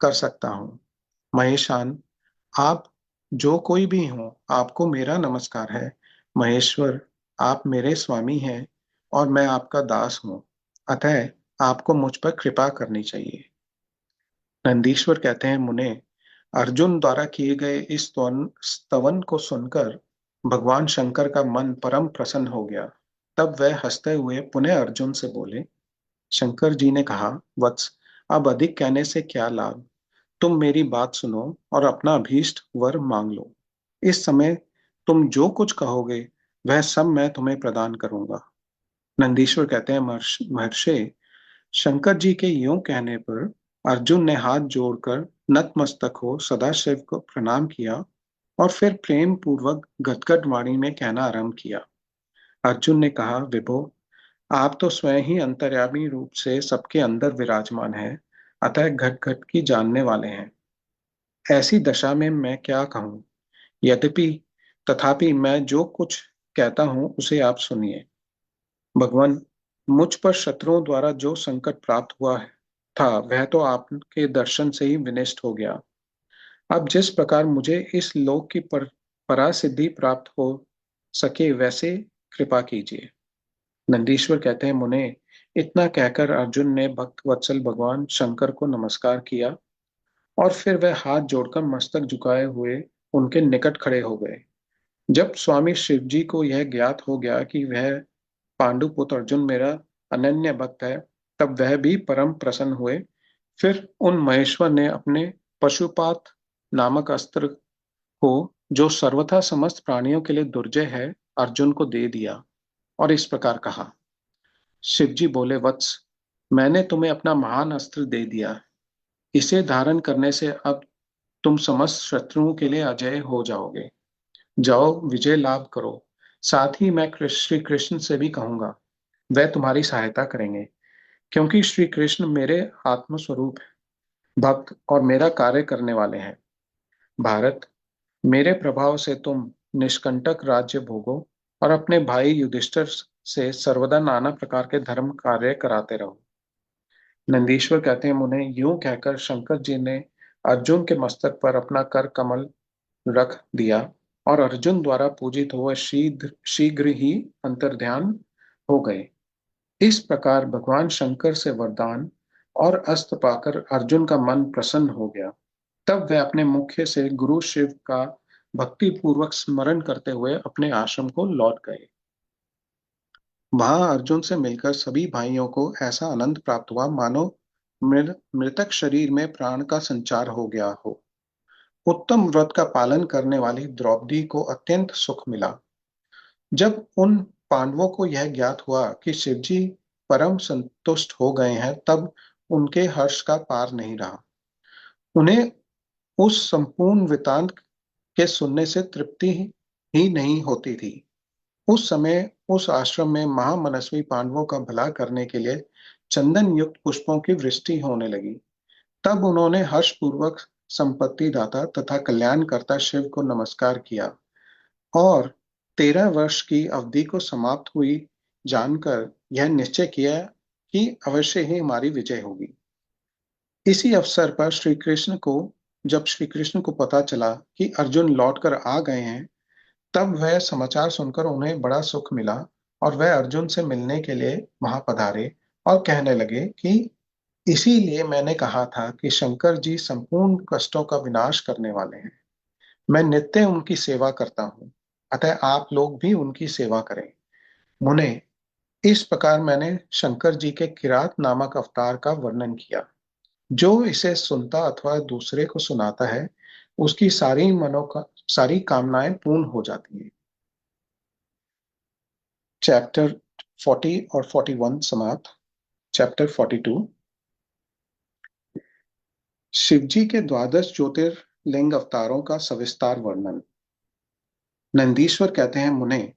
कर सकता हूँ। महेशान, आप जो कोई भी हो, आपको मेरा नमस्कार है। महेश्वर, आप मेरे स्वामी हैं और मैं आपका दास हूँ, अतः आपको मुझ पर कृपा करनी चाहिए। नंदीश्वर कहते हैं, मुने, अर्जुन द्वारा किए गए इस स्तवन को सुनकर भगवान शंकर का मन परम प्रसन्न हो गया। तब वह हंसते हुए पुनः अर्जुन से बोले। शंकर जी ने कहा, वत्स, अब अधिक कहने से क्या लाभ। तुम मेरी बात सुनो और अपना अभीष्ट वर मांग लो। इस समय तुम जो कुछ कहोगे वह सब मैं तुम्हें प्रदान करूंगा। नंदीश्वर कहते हैं, महर्षि, शंकर जी के यूं कहने पर अर्जुन ने हाथ जोड़कर नतमस्तक हो सदाशिव को प्रणाम किया और फिर प्रेम पूर्वक गदगद वाणी में कहना आरंभ किया। अर्जुन ने कहा, विभो, आप तो स्वयं ही अंतर्यामी रूप से सबके अंदर विराजमान हैं, अतः घट घट की जानने वाले हैं। ऐसी दशा में मैं क्या कहूँ। यद्यपि तथापि मैं जो कुछ कहता हूँ उसे आप सुनिए। भगवान, मुझ पर शत्रुओं द्वारा जो संकट प्राप्त हुआ था, वह तो आपके दर्शन से ही विनष्ट हो गया। अब जिस प्रकार मुझे इस लोक की परासिद्धि प्राप्त हो सके, वैसे कृपा कीजिए। नंदीश्वर कहते हैं, मुने, इतना कहकर अर्जुन ने भक्त वत्सल भगवान शंकर को नमस्कार किया और फिर वह हाथ जोड़कर मस्तक झुकाए हुए उनके निकट खड़े हो गए। जब स्वामी शिव जी को यह ज्ञात हो गया कि वह पांडुपुत्र अर्जुन मेरा अनन्य भक्त है, तब वह भी परम प्रसन्न हुए। फिर उन महेश्वर ने अपने पशुपात नामक अस्त्र को, जो सर्वथा समस्त प्राणियों के लिए दुर्जय है, अर्जुन को दे दिया और इस प्रकार कहा। शिव जी बोले, वत्स, मैंने तुम्हें अपना महान अस्त्र दे दिया। इसे धारण करने से अब तुम समस्त शत्रुओं के लिए अजय हो जाओगे। जाओ, विजय लाभ करो। साथ ही मैं श्री कृष्ण से भी कहूंगा, वह तुम्हारी सहायता करेंगे, क्योंकि श्री कृष्ण मेरे आत्म स्वरूप भक्त और मेरा कार्य करने वाले हैं। भारत, मेरे प्रभाव से तुम निष्कंटक राज्य भोगो और अपने भाई युधिष्ठिर से सर्वदा नाना प्रकार के धर्म कार्य कराते रहो। नंदीश्वर कहते हैं, मुने, यूं कहकर शंकर जी ने अर्जुन के मस्तक पर अपना कर कमल रख दिया और अर्जुन द्वारा पूजित हुए शीघ्र शीघ्र ही अंतर्ध्यान हो गए। इस प्रकार भगवान शंकर से वरदान और अस्त्र पाकर अर्जुन का मन प्रसन्न हो गया। तब वह अपने मुख्य से गुरु शिव का भक्ति पूर्वक स्मरण करते हुए अपने आश्रम को लौट गए। वहां अर्जुन से मिलकर सभी भाइयों को ऐसा आनंद प्राप्त हुआ मानो मृतक शरीर में प्राण का संचार हो गया हो। उत्तम व्रत का पालन करने वाली द्रौपदी को अत्यंत सुख मिला। जब उन पांडवों को यह ज्ञात हुआ कि शिवजी परम संतुष्ट हो गए हैं, तब उनके हर्ष का पार नहीं रहा। उन्हें उस संपूर्ण वृतांत के सुनने से तृप्ति ही नहीं होती थी। उस समय उस आश्रम में महामनस्वी पांडवों का भला करने के लिए चंदन युक्त पुष्पों की वृष्टि होने लगी। तब उन्होंने हर्षपूर्वक संपत्ति दाता तथा कल्याणकर्ता शिव को नमस्कार किया और 13 वर्ष की अवधि को समाप्त हुई जानकर यह निश्चय किया कि अवश्य ही हमारी विजय होगी। इसी अवसर पर जब श्री कृष्ण को पता चला कि अर्जुन लौटकर आ गए हैं, तब वह समाचार सुनकर उन्हें बड़ा सुख मिला और वह अर्जुन से मिलने के लिए वहां पधारे और कहने लगे कि इसीलिए मैंने कहा था कि शंकर जी संपूर्ण कष्टों का विनाश करने वाले हैं। मैं नित्य उनकी सेवा करता हूँ, अतः आप लोग भी उनकी सेवा करें। मुने, इस प्रकार मैंने शंकर जी के किरात नामक अवतार का वर्णन किया। जो इसे सुनता अथवा दूसरे को सुनाता है, उसकी सारी कामनाएं पूर्ण हो जाती है। चैप्टर 40 और 41 समाप्त। चैप्टर 42। शिवजी के द्वादश ज्योतिर्लिंग अवतारों का सविस्तार वर्णन। नंदीश्वर कहते हैं, मुने,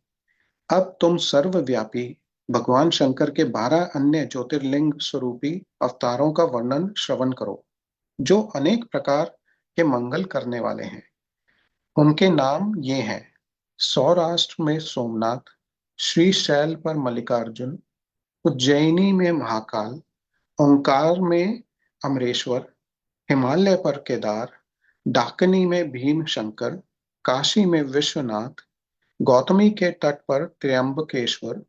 अब तुम सर्वव्यापी भगवान शंकर के 12 अन्य ज्योतिर्लिंग स्वरूपी अवतारों का वर्णन श्रवण करो, जो अनेक प्रकार के मंगल करने वाले हैं। उनके नाम ये हैं: सौराष्ट्र में सोमनाथ, श्रीशैल पर मल्लिकार्जुन, उज्जैनी में महाकाल, ओंकार में अमरेश्वर, हिमालय पर केदार, डाकनी में भीम शंकर, काशी में विश्वनाथ, गौतमी के तट पर त्र्यंबकेश्वर,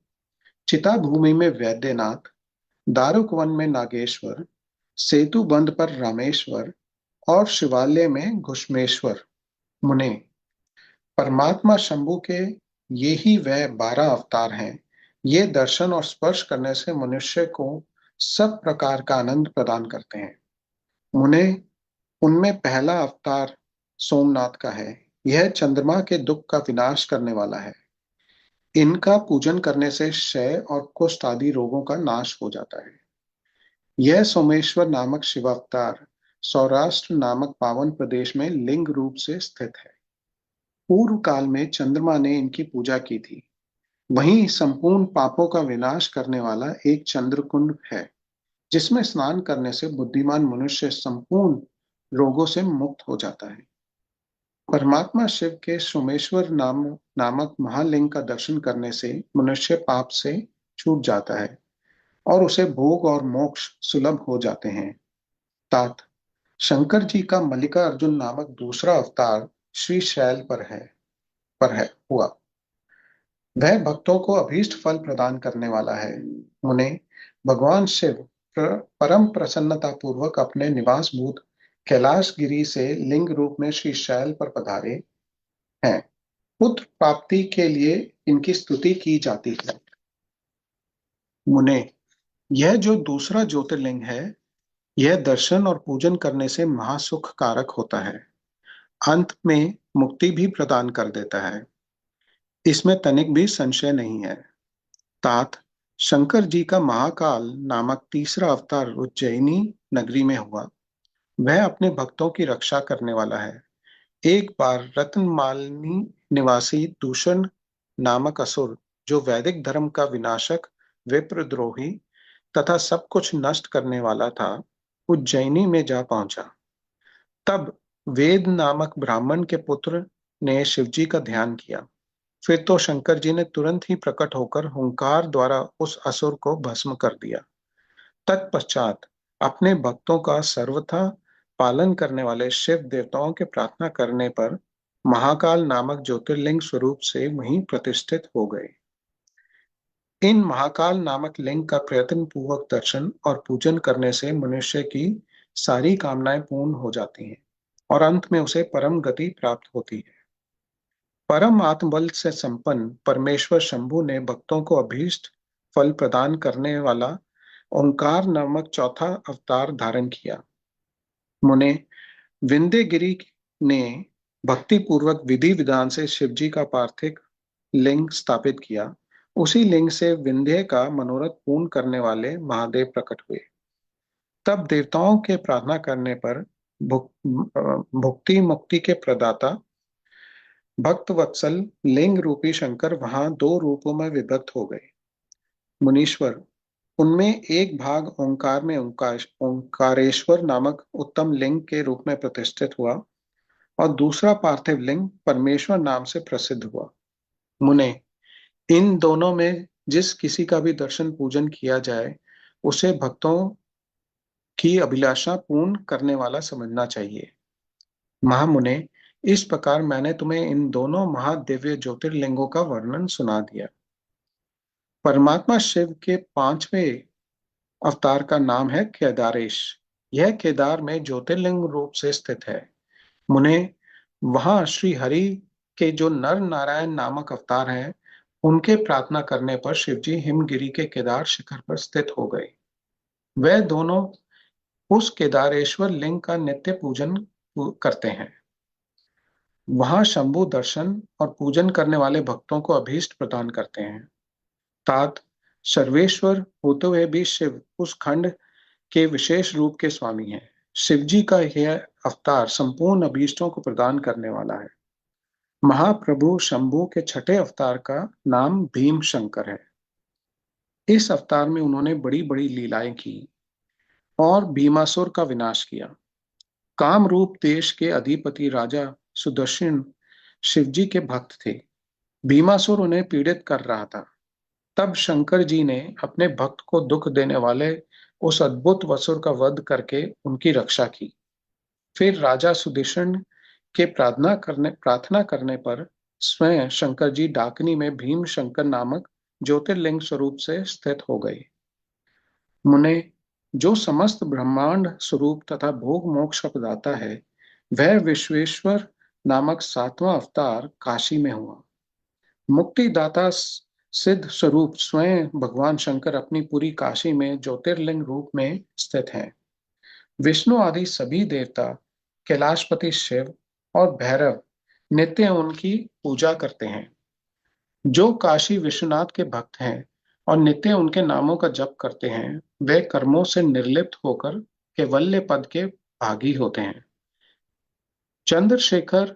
चिता भूमि में वैद्यनाथ, दारुकवन में नागेश्वर, सेतु बंध पर रामेश्वर और शिवालय में घुष्मेश्वर। मुने, परमात्मा शंभु के ये ही वह 12 अवतार हैं। ये दर्शन और स्पर्श करने से मनुष्य को सब प्रकार का आनंद प्रदान करते हैं। मुने, उनमें पहला अवतार सोमनाथ का है। यह चंद्रमा के दुख का विनाश करने वाला है। इनका पूजन करने से क्षय और कुष्ठ आदि रोगों का नाश हो जाता है। यह सोमेश्वर नामक शिवावतार सौराष्ट्र नामक पावन प्रदेश में लिंग रूप से स्थित है। पूर्व काल में चंद्रमा ने इनकी पूजा की थी। वहीं संपूर्ण पापों का विनाश करने वाला एक चंद्रकुंड है, जिसमें स्नान करने से बुद्धिमान मनुष्य संपूर्ण रोगों से मुक्त हो जाता है। परमात्मा शिव के सोमेश्वर नामक महालिंग का दर्शन करने से मनुष्य पाप से छूट जाता है और उसे भोग और मोक्ष सुलभ हो जाते हैं। तात, शंकर जी का मल्लिकार्जुन नामक दूसरा अवतार श्री शैल पर हुआ। वह भक्तों को अभीष्ट फल प्रदान करने वाला है। उन्हें भगवान शिव परम प्रसन्नता पूर्वक अपने निवास भूत कैलाश गिरी से लिंग रूप में श्री शैल पर पधारे हैं। पुत्र प्राप्ति के लिए इनकी स्तुति की जाती है। मुने, यह जो दूसरा ज्योतिर्लिंग है, यह दर्शन और पूजन करने से महासुख कारक होता है। अंत में मुक्ति भी प्रदान कर देता है। इसमें तनिक भी संशय नहीं है। तात, शंकर जी का महाकाल नामक तीसरा अवतार उज्जैनी नगरी में हुआ। वह अपने भक्तों की रक्षा करने वाला है। एक बार रत्नमालिनी निवासी दूषण नामक असुर, जो वैदिक धर्म का विनाशक, विप्रद्रोही तथा सब कुछ नष्ट करने वाला था, उज्जैनी में जा पहुंचा। तब वेद नामक ब्राह्मण के पुत्र ने शिवजी का ध्यान किया। फिर तो शंकर जी ने तुरंत ही प्रकट होकर हुंकार द्वारा उस असुर को भस्म कर दिया। तत्पश्चात अपने भक्तों का सर्वथा पालन करने वाले शिव देवताओं के प्रार्थना करने पर महाकाल नामक ज्योतिर्लिंग स्वरूप से वहीं प्रतिष्ठित हो गए। इन महाकाल नामक लिंग का प्रयत्न पूर्वक दर्शन और पूजन करने से मनुष्य की सारी कामनाएं पूर्ण हो जाती हैं और अंत में उसे परम गति प्राप्त होती है। परम आत्मबल से संपन्न परमेश्वर शंभु ने भक्तों को अभीष्ट फल प्रदान करने वाला ओंकार नामक चौथा अवतार धारण किया। मुने, विंध्यगिरि ने भक्ति पूर्वक विधि विधान से शिवजी का पार्थिव लिंग स्थापित किया। उसी लिंग से विंध्य का मनोरथ पूर्ण करने वाले महादेव प्रकट हुए। तब देवताओं के प्रार्थना करने पर भुक्ति मुक्ति के प्रदाता भक्त वत्सल लिंग रूपी शंकर वहां 2 रूपों में विभक्त हो गए। मुनीश्वर, उनमें एक भाग ओंकार में ओंकारेश्वर नामक उत्तम लिंग के रूप में प्रतिष्ठित हुआ और दूसरा पार्थिव लिंग परमेश्वर नाम से प्रसिद्ध हुआ। मुने, इन दोनों में जिस किसी का भी दर्शन पूजन किया जाए उसे भक्तों की अभिलाषा पूर्ण करने वाला समझना चाहिए। महामुने, इस प्रकार मैंने तुम्हें इन दोनों महादिव्य ज्योतिर्लिंगों का वर्णन सुना दिया। परमात्मा शिव के पांचवें अवतार का नाम है केदारेश। यह केदार में ज्योतिर्लिंग रूप से स्थित है। मुने, वहां श्री हरि के जो नर नारायण नामक अवतार हैं, उनके प्रार्थना करने पर शिवजी हिमगिरी के केदार शिखर पर स्थित हो गए। वे दोनों उस केदारेश्वर लिंग का नित्य पूजन करते हैं। वहां शंभु दर्शन और पूजन करने वाले भक्तों को अभीष्ट प्रदान करते हैं। तात सर्वेश्वर होते हुए भी शिव उस खंड के विशेष रूप के स्वामी हैं। शिवजी का यह अवतार संपूर्ण अभीष्टों को प्रदान करने वाला है। महाप्रभु शंभु के छठे अवतार का नाम भीम शंकर है। इस अवतार में उन्होंने बड़ी बड़ी लीलाएं की और भीमासुर का विनाश किया। काम रूप देश के अधिपति राजा सुदर्शन शिवजी के भक्त थे। भीमासुर उन्हें पीड़ित कर रहा था। तब शंकर जी ने अपने भक्त को दुख देने वाले उस अद्भुत वसुर का वध करके उनकी रक्षा की। फिर राजा सुदर्शन के प्रार्थना करने पर स्वयं शंकर जी डाकनी में भीम शंकर नामक ज्योतिर्लिंग स्वरूप से स्थित हो गए। मुने, जो समस्त ब्रह्मांड स्वरूप तथा भोग मोक्ष का प्रदाता है, वह विश्वेश्वर नामक सातवां अवतार काशी में हुआ। मुक्तिदाता सिद्ध स्वरूप स्वयं भगवान शंकर अपनी पूरी काशी में ज्योतिर्लिंग रूप में स्थित हैं। विष्णु आदि सभी देवता, कैलाशपति शिव और भैरव नित्य उनकी पूजा करते हैं। जो काशी विश्वनाथ के भक्त हैं और नित्य उनके नामों का जप करते हैं, वे कर्मों से निर्लिप्त होकर कैवल्य पद के भागी होते हैं। चंद्रशेखर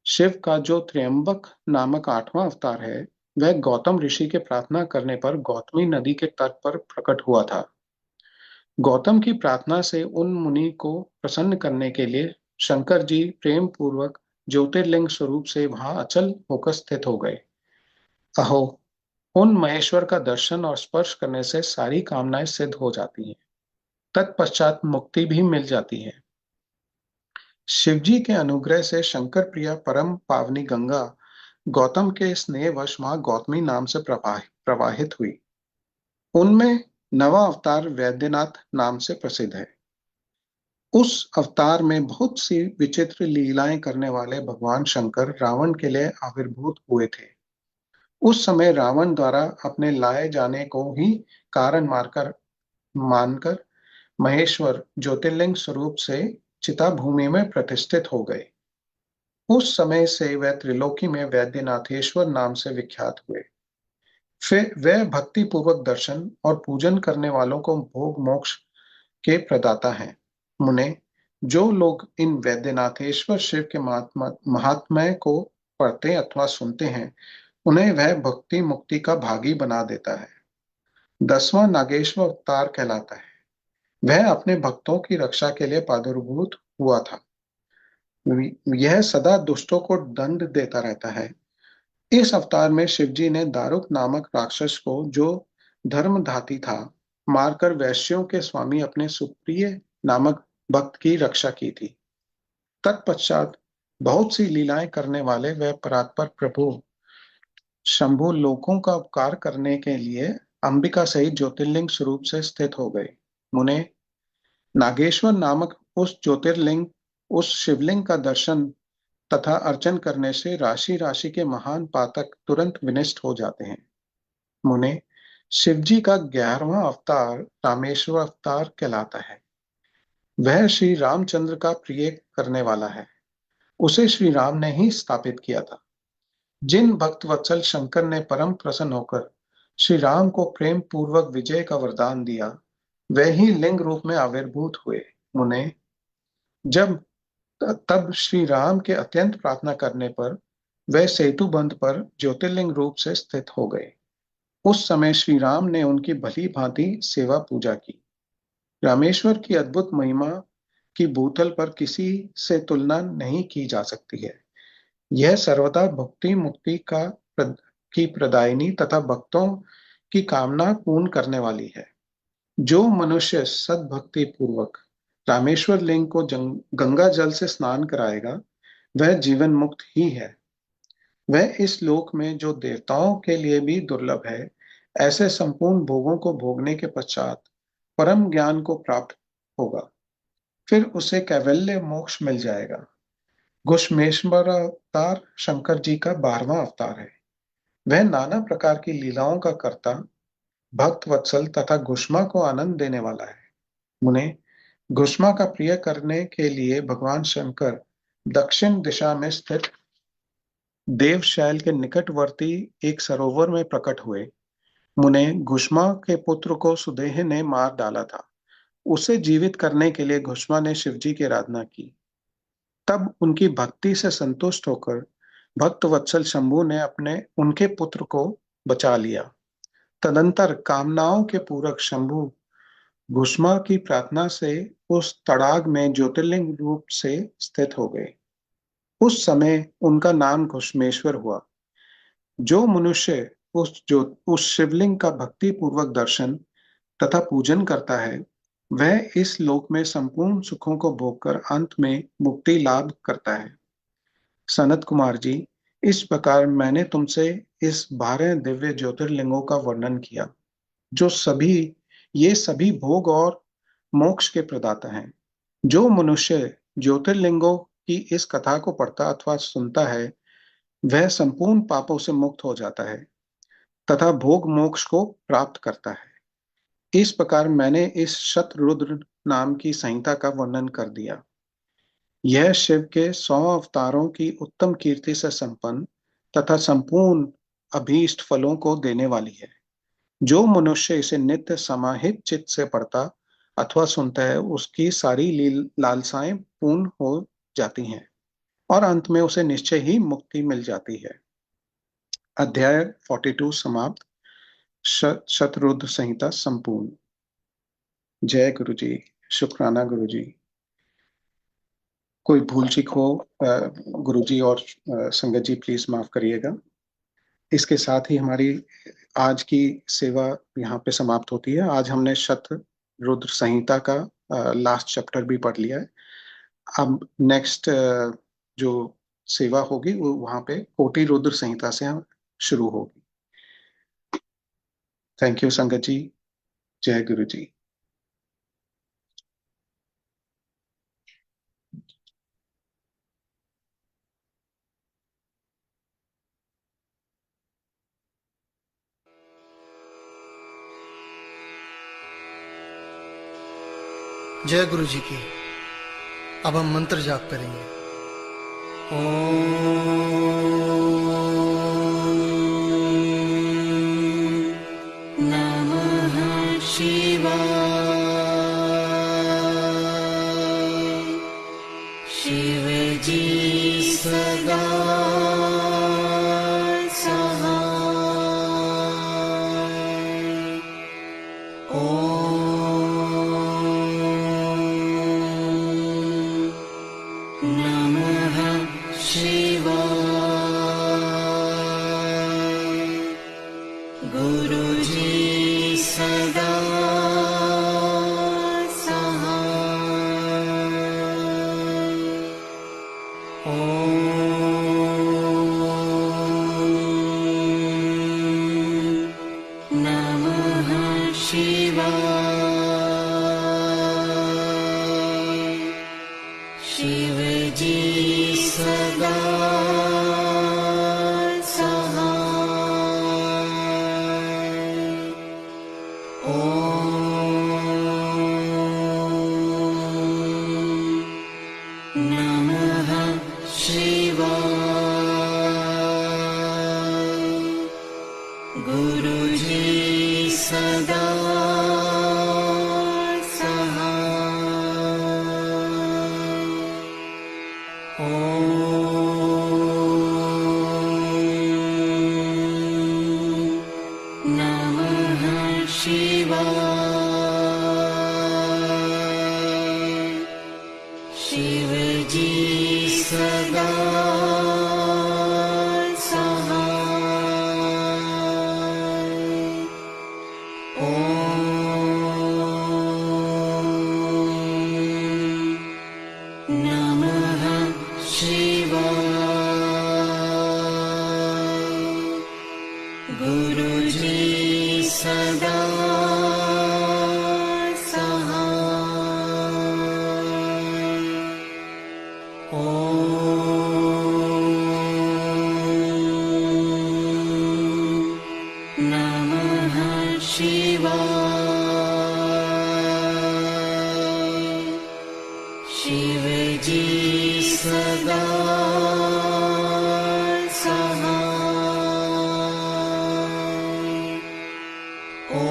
शिव का जो त्र्यंबक नामक आठवां अवतार है, वह गौतम ऋषि के प्रार्थना करने पर गौतमी नदी के तट पर प्रकट हुआ था। गौतम की प्रार्थना से उन मुनि को प्रसन्न करने के लिए शंकर जी प्रेम पूर्वक ज्योतिर्लिंग स्वरूप से वहां अचल होकर स्थित हो गए। अहो, उन महेश्वर का दर्शन और स्पर्श करने से सारी कामनाएं सिद्ध हो जाती हैं। तत्पश्चात मुक्ति भी मिल जाती है। शिवजी के अनुग्रह से शंकर प्रिया परम पावनी गंगा गौतम के स्नेहवश वहां गौतमी नाम से प्रवाहित हुई। उनमें नवा अवतार वैद्यनाथ नाम से प्रसिद्ध है। उस अवतार में बहुत सी विचित्र लीलाएं करने वाले भगवान शंकर रावण के लिए आविर्भूत हुए थे। उस समय रावण द्वारा अपने लाए जाने को ही कारण मानकर महेश्वर ज्योतिर्लिंग स्वरूप से चिता भूमि में प्रतिष्ठित हो गए। उस समय से वह त्रिलोकी में वैद्यनाथेश्वर नाम से विख्यात हुए। फिर वह भक्ति पूर्वक दर्शन और पूजन करने वालों को भोग मोक्ष के प्रदाता हैं। मुने, जो लोग इन वैद्यनाथेश्वर शिव के महात्म्य को पढ़ते अथवा सुनते हैं, उन्हें वह भक्ति मुक्ति का भागी बना देता है। 10वां नागेश्वर अवतार कहलाता है। वह अपने भक्तों की रक्षा के लिए प्रादुर्भूत हुआ था। यह सदा दुष्टों को दंड देता रहता है। इस अवतार में शिवजी ने दारुक नामक राक्षस को, जो धर्मधाती था, मारकर वैश्यों के स्वामी अपने सुप्रिय नामक भक्त की रक्षा की थी। तत्पश्चात बहुत सी लीलाएं करने वाले वह परात्पर प्रभु शंभु लोकों का उपकार करने के लिए अंबिका सहित ज्योतिर्लिंग स्वरूप से स्थित हो गए। मुने, नागेश्वर नामक उस शिवलिंग का दर्शन तथा अर्चन करने से राशि राशि के महान पातक तुरंत विनष्ट हो जाते हैं। मुने, शिवजी का 11वां अवतार रामेश्वर अवतार कहलाता है। वह श्री रामचंद्र का प्रिय करने वाला है। उसे श्री राम ने ही स्थापित किया था। जिन भक्त वत्सल शंकर ने परम प्रसन्न होकर श्री राम को प्रेम पूर्वक विजय का वरदान दिया, वह ही लिंग रूप में आविर्भूत हुए। मुने, तब श्री राम के अत्यंत प्रार्थना करने पर वह सेतु बंध पर ज्योतिर्लिंग रूप से स्थित हो गए। उस समय श्री राम ने उनकी भली भांति सेवा पूजा की। रामेश्वर की अद्भुत महिमा की भूतल पर किसी से तुलना नहीं की जा सकती है। यह सर्वदा भक्ति मुक्ति की प्रदायिनी तथा भक्तों की कामना पूर्ण करने वाली है। जो मनुष्य सद्भक्ति पूर्वक रामेश्वर लिंग को गंगा जल से स्नान कराएगा वह जीवन मुक्त ही है। वह इस लोक में जो देवताओं के लिए भी दुर्लभ है ऐसे संपूर्ण भोगों को भोगने के पश्चात परम ज्ञान को प्राप्त होगा। फिर उसे कैवल्य मोक्ष मिल जाएगा। घुष्मेश्वर अवतार शंकर जी का 12वां अवतार है। वह नाना प्रकार की लीलाओं का कर्ता, भक्त वत्सल तथा घुष्मा को आनंद देने वाला है। मुने, घुष्मा का प्रिय करने के लिए भगवान शंकर दक्षिण दिशा में स्थित देवशैल के निकटवर्ती एक सरोवर में प्रकट हुए। मुने, घुष्मा के पुत्र को सुदेह ने मार डाला था। उसे जीवित करने के लिए घुष्मा ने शिवजी की आराधना की। तब उनकी भक्ति से संतुष्ट होकर भक्त वत्सल शंभु ने उनके पुत्र को बचा लिया। तदंतर कामनाओं के पूरक शंभु घुष्मा की प्रार्थना से उस तड़ाग में ज्योतिर्लिंग रूप से स्थित हो गए। उस समय उनका नाम घुष्मेश्वर हुआ। जो मनुष्य उस शिवलिंग का भक्ति पूर्वक दर्शन तथा पूजन करता है वह इस लोक में संपूर्ण सुखों को भोगकर अंत में मुक्ति लाभ करता है। सनत कुमार जी, इस प्रकार मैंने तुमसे इस 12 दिव्य ज्योतिर्लिंगों का वर्णन किया जो ये सभी भोग और मोक्ष के प्रदाता हैं। जो मनुष्य ज्योतिर्लिंगों की इस कथा को पढ़ता अथवा सुनता है वह संपूर्ण पापों से मुक्त हो जाता है तथा भोग मोक्ष को प्राप्त करता है। इस प्रकार मैंने इस शतरुद्र नाम की संहिता का वर्णन कर दिया। यह शिव के 100 अवतारों की उत्तम कीर्ति से संपन्न तथा संपूर्ण अभीष्ट फलों को देने वाली है। जो मनुष्य इसे नित्य समाहित चित्त से पढ़ता अथवा सुनता है उसकी सारी लालसाएं पूर्ण हो जाती हैं और अंत में उसे निश्चय ही मुक्ति मिल जाती है। अध्याय 42 समाप्त। शतरुद्र संहिता संपूर्ण। जय गुरु जी। शुक्राना गुरु जी। कोई भूल चूक हो गुरु जी और संगत जी प्लीज माफ करिएगा। इसके साथ ही हमारी आज की सेवा यहाँ पे समाप्त होती है। आज हमने शतरुद्र संहिता का लास्ट चैप्टर भी पढ़ लिया है। अब नेक्स्ट जो सेवा होगी वो वहां पे कोटि रुद्र संहिता से शुरू होगी। थैंक यू संगत जी। जय गुरु जी। जय गुरु जी की। अब हम मंत्र जाप करेंगे। नमः शिवाय। शिवजी सदा ओ गुरु जी सदा शिव जी सदा सहाय। ॐ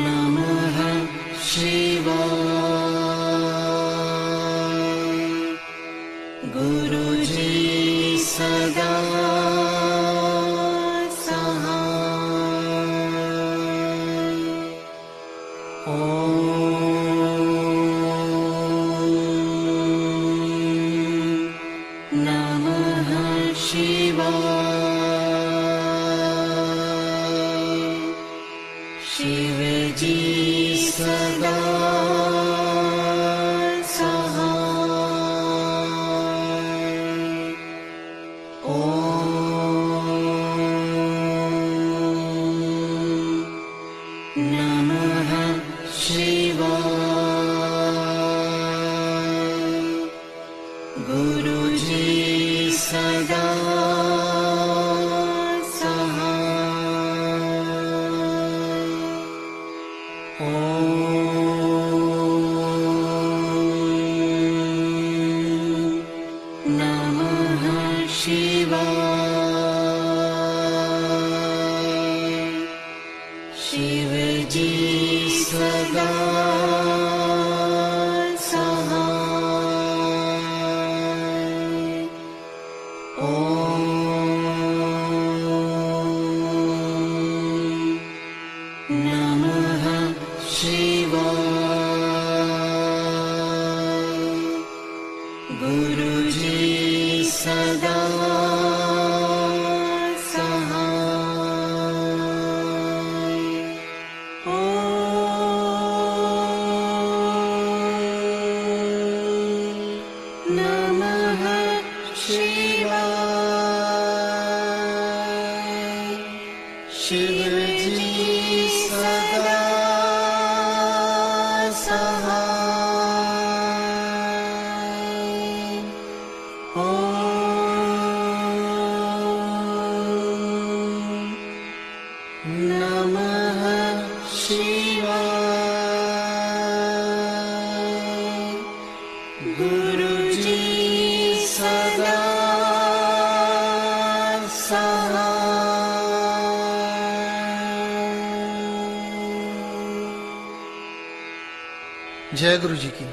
नमः शिवाय। गुरु जी सदा शिव जी सदा सहाय। ॐ नमः शिवाय। गुरु जी सदा शिव जी सदा सहाय। ॐ नमः शिवाय। गुरु जी सदा शिव जी सदा सहाय। ॐ नमः शिवाय। गुरु जी सदा जय गुरु जी की।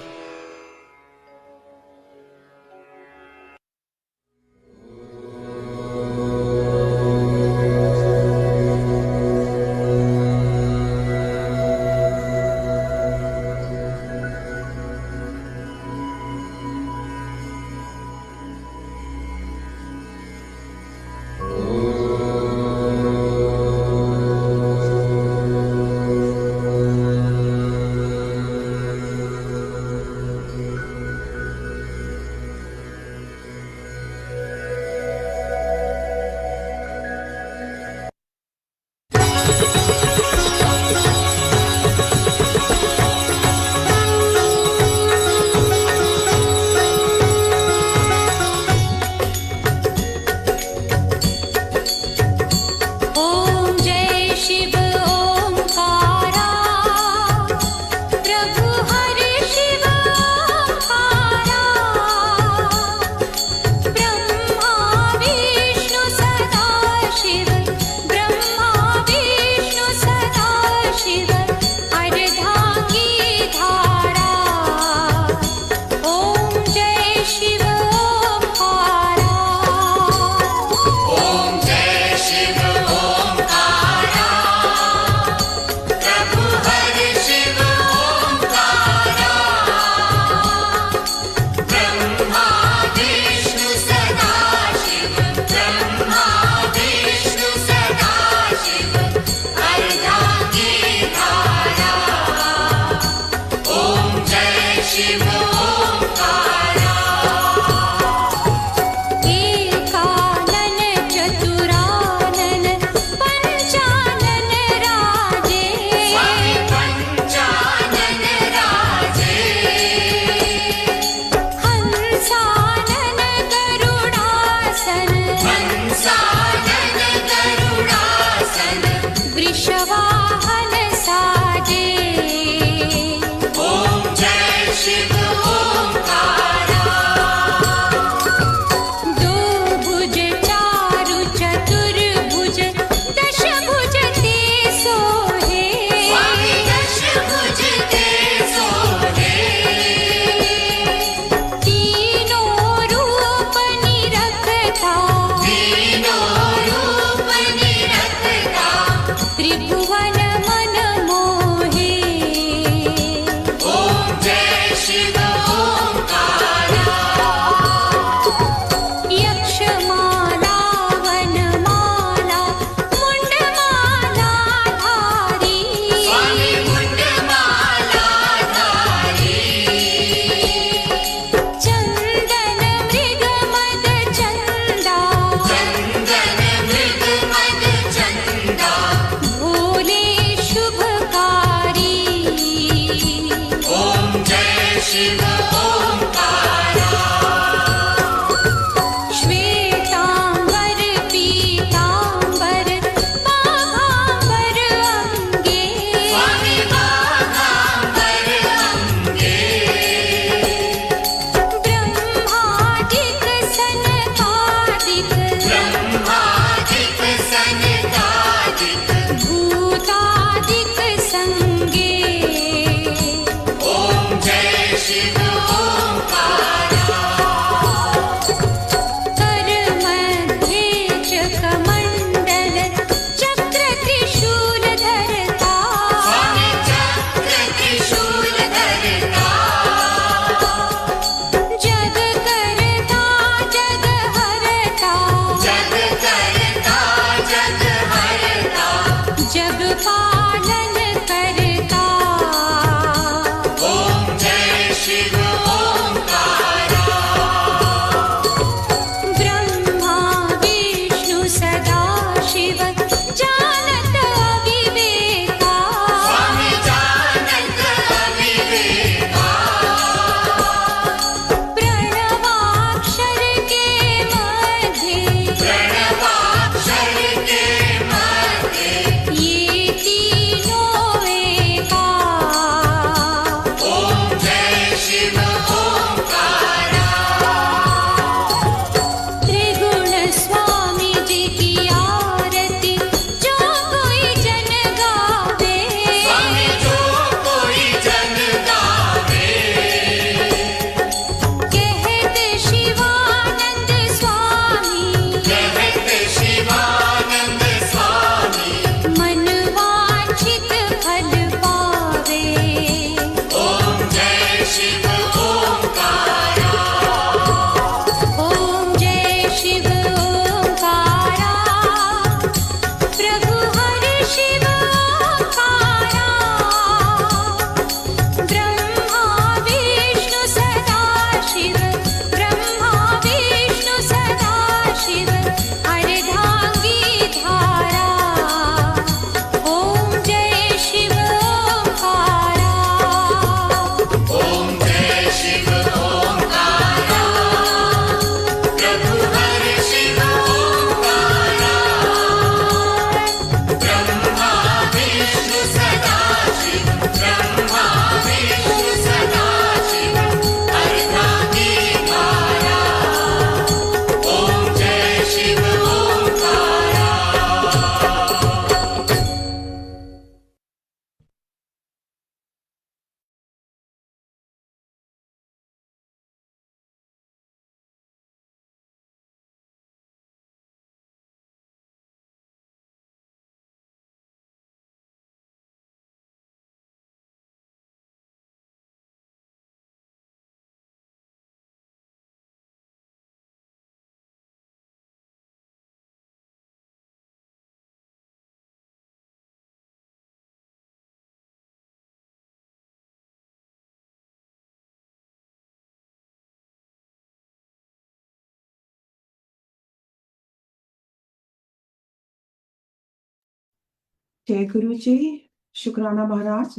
जय गुरु जी। शुक्राना महाराज,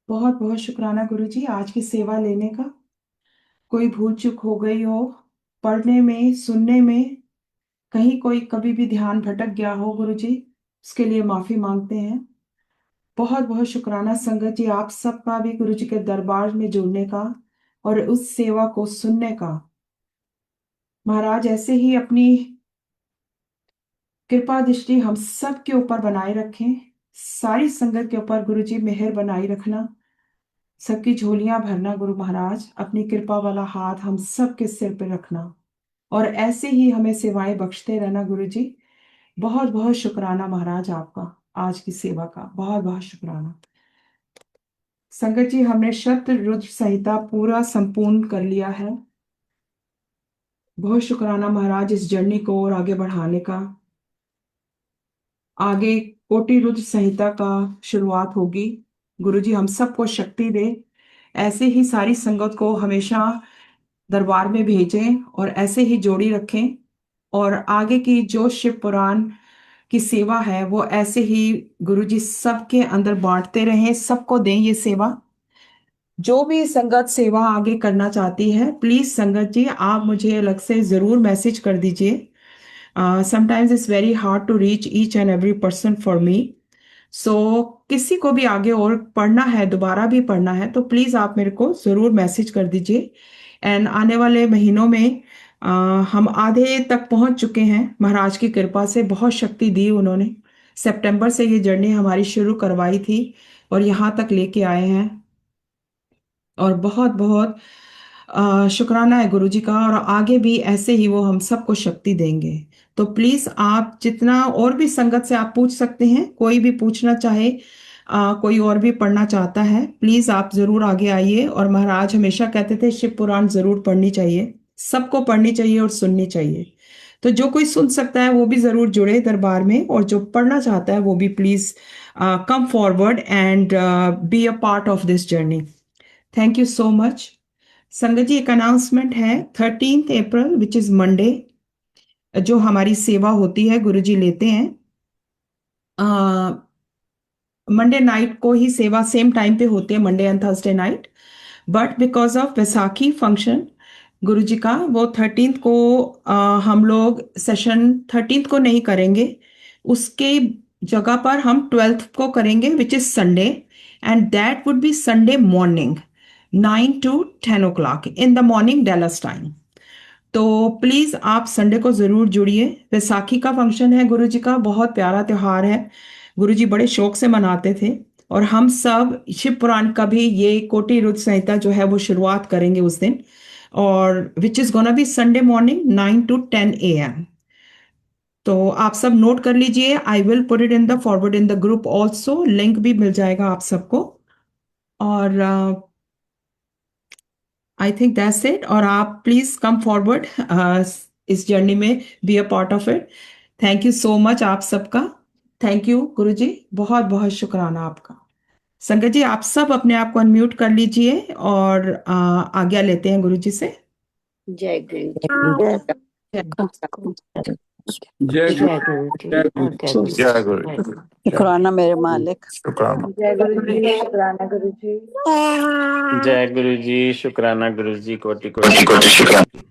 बहुत बहुत शुक्राना गुरु जी आज की सेवा लेने का। कोई भूल चूक हो गई हो पढ़ने में सुनने में, कहीं कोई कभी भी ध्यान भटक गया हो गुरु जी, उसके लिए माफी मांगते हैं। बहुत बहुत शुक्राना संगत जी आप सबका भी गुरु जी के दरबार में जुड़ने का और उस सेवा को सुनने का। महाराज ऐसे ही अपनी कृपा दृष्टि हम सब के ऊपर बनाए रखें, सारी संगत के ऊपर गुरु जी मेहर बनाए रखना, सबकी झोलियां भरना गुरु महाराज, अपनी कृपा वाला हाथ हम सब के सिर पे रखना और ऐसे ही हमें सेवाएं बख्शते रहना गुरु जी। बहुत बहुत शुक्राना महाराज आपका आज की सेवा का, बहुत बहुत शुक्राना। संगत जी हमने शत रुद्र संहिता पूरा संपूर्ण कर लिया है। बहुत शुक्राना महाराज इस जर्नी को और आगे बढ़ाने का। आगे कोटि रुद्र संहिता का शुरुआत होगी। गुरुजी हम सबको शक्ति दे, ऐसे ही सारी संगत को हमेशा दरबार में भेजें और ऐसे ही जोड़ी रखें और आगे की जो शिव पुराण की सेवा है वो ऐसे ही गुरुजी सबके अंदर बांटते रहें, सबको दें ये सेवा। जो भी संगत सेवा आगे करना चाहती है प्लीज संगत जी आप मुझे अलग से जरूर मैसेज कर दीजिए। Sometimes it's very hard to reach each and every person for me. So किसी को भी आगे और पढ़ना है, दोबारा भी पढ़ना है, तो प्लीज आप मेरे को जरूर मैसेज कर दीजिए। एंड आने वाले महीनों में हम आधे तक पहुंच चुके हैं। महाराज की कृपा से बहुत शक्ति दी उन्होंने। सितंबर से ये जर्नी हमारी शुरू करवाई थी और यहाँ तक लेके आए हैं और बहुत बहुत शुक्राना है गुरु जी का। और आगे भी ऐसे ही वो हम सबको शक्ति देंगे। तो प्लीज आप जितना और भी संगत से आप पूछ सकते हैं, कोई भी पूछना चाहे, कोई और भी पढ़ना चाहता है, प्लीज आप जरूर आगे आइए। और महाराज हमेशा कहते थे शिव पुराण जरूर पढ़नी चाहिए, सबको पढ़नी चाहिए और सुननी चाहिए। तो जो कोई सुन सकता है वो भी जरूर जुड़े दरबार में, और जो पढ़ना चाहता है वो भी please come forward and be a part of this journey. Thank you so much. संगत जी एक अनाउंसमेंट है, 13 अप्रैल विच इज मंडे जो हमारी सेवा होती है गुरुजी लेते हैं। मंडे नाइट को ही सेवा सेम टाइम पे होती है, Monday and Thursday night, but because of Vaisakhi function गुरुजी का वो 13 को हम लोग सेशन 13 को नहीं करेंगे, उसके जगह पर हम 12 को करेंगे which is Sunday, and that would be Sunday morning 9 to 10 o'clock in the morning Dallas time। तो प्लीज आप संडे को जरूर जुड़िए। वैसाखी का फंक्शन है गुरुजी का, बहुत प्यारा त्योहार है, गुरुजी बड़े शौक से मनाते थे। और हम सब शिव पुराण का भी ये कोटि रुद्र संहिता जो है वो शुरुआत करेंगे उस दिन, और which is gonna be Sunday morning 9 to 10 AM। तो आप सब नोट कर लीजिए, I will put it in the forward in the group also, link भी मिल जाएगा आप सबको। और आई थिंक दैट्स इट। और आप प्लीज कम फॉरवर्ड इस जर्नी में, be a part of it. Thank you so much आप सबका। थैंक यू गुरुजी, बहुत बहुत शुक्राना आपका। संगत जी आप सब अपने आप को अनम्यूट कर लीजिए और आज्ञा लेते हैं गुरुजी से। जय गुरु जय जय गुरु जी जय गुरु जय गुरु जय गुरु शुक्राना मेरे मालिक। शुक्राना। जय गुरु जी, शुक्राना गुरु जी। जय गुरु जी, शुक्राना गुरु जी, कोटि कोटि शुक्राना।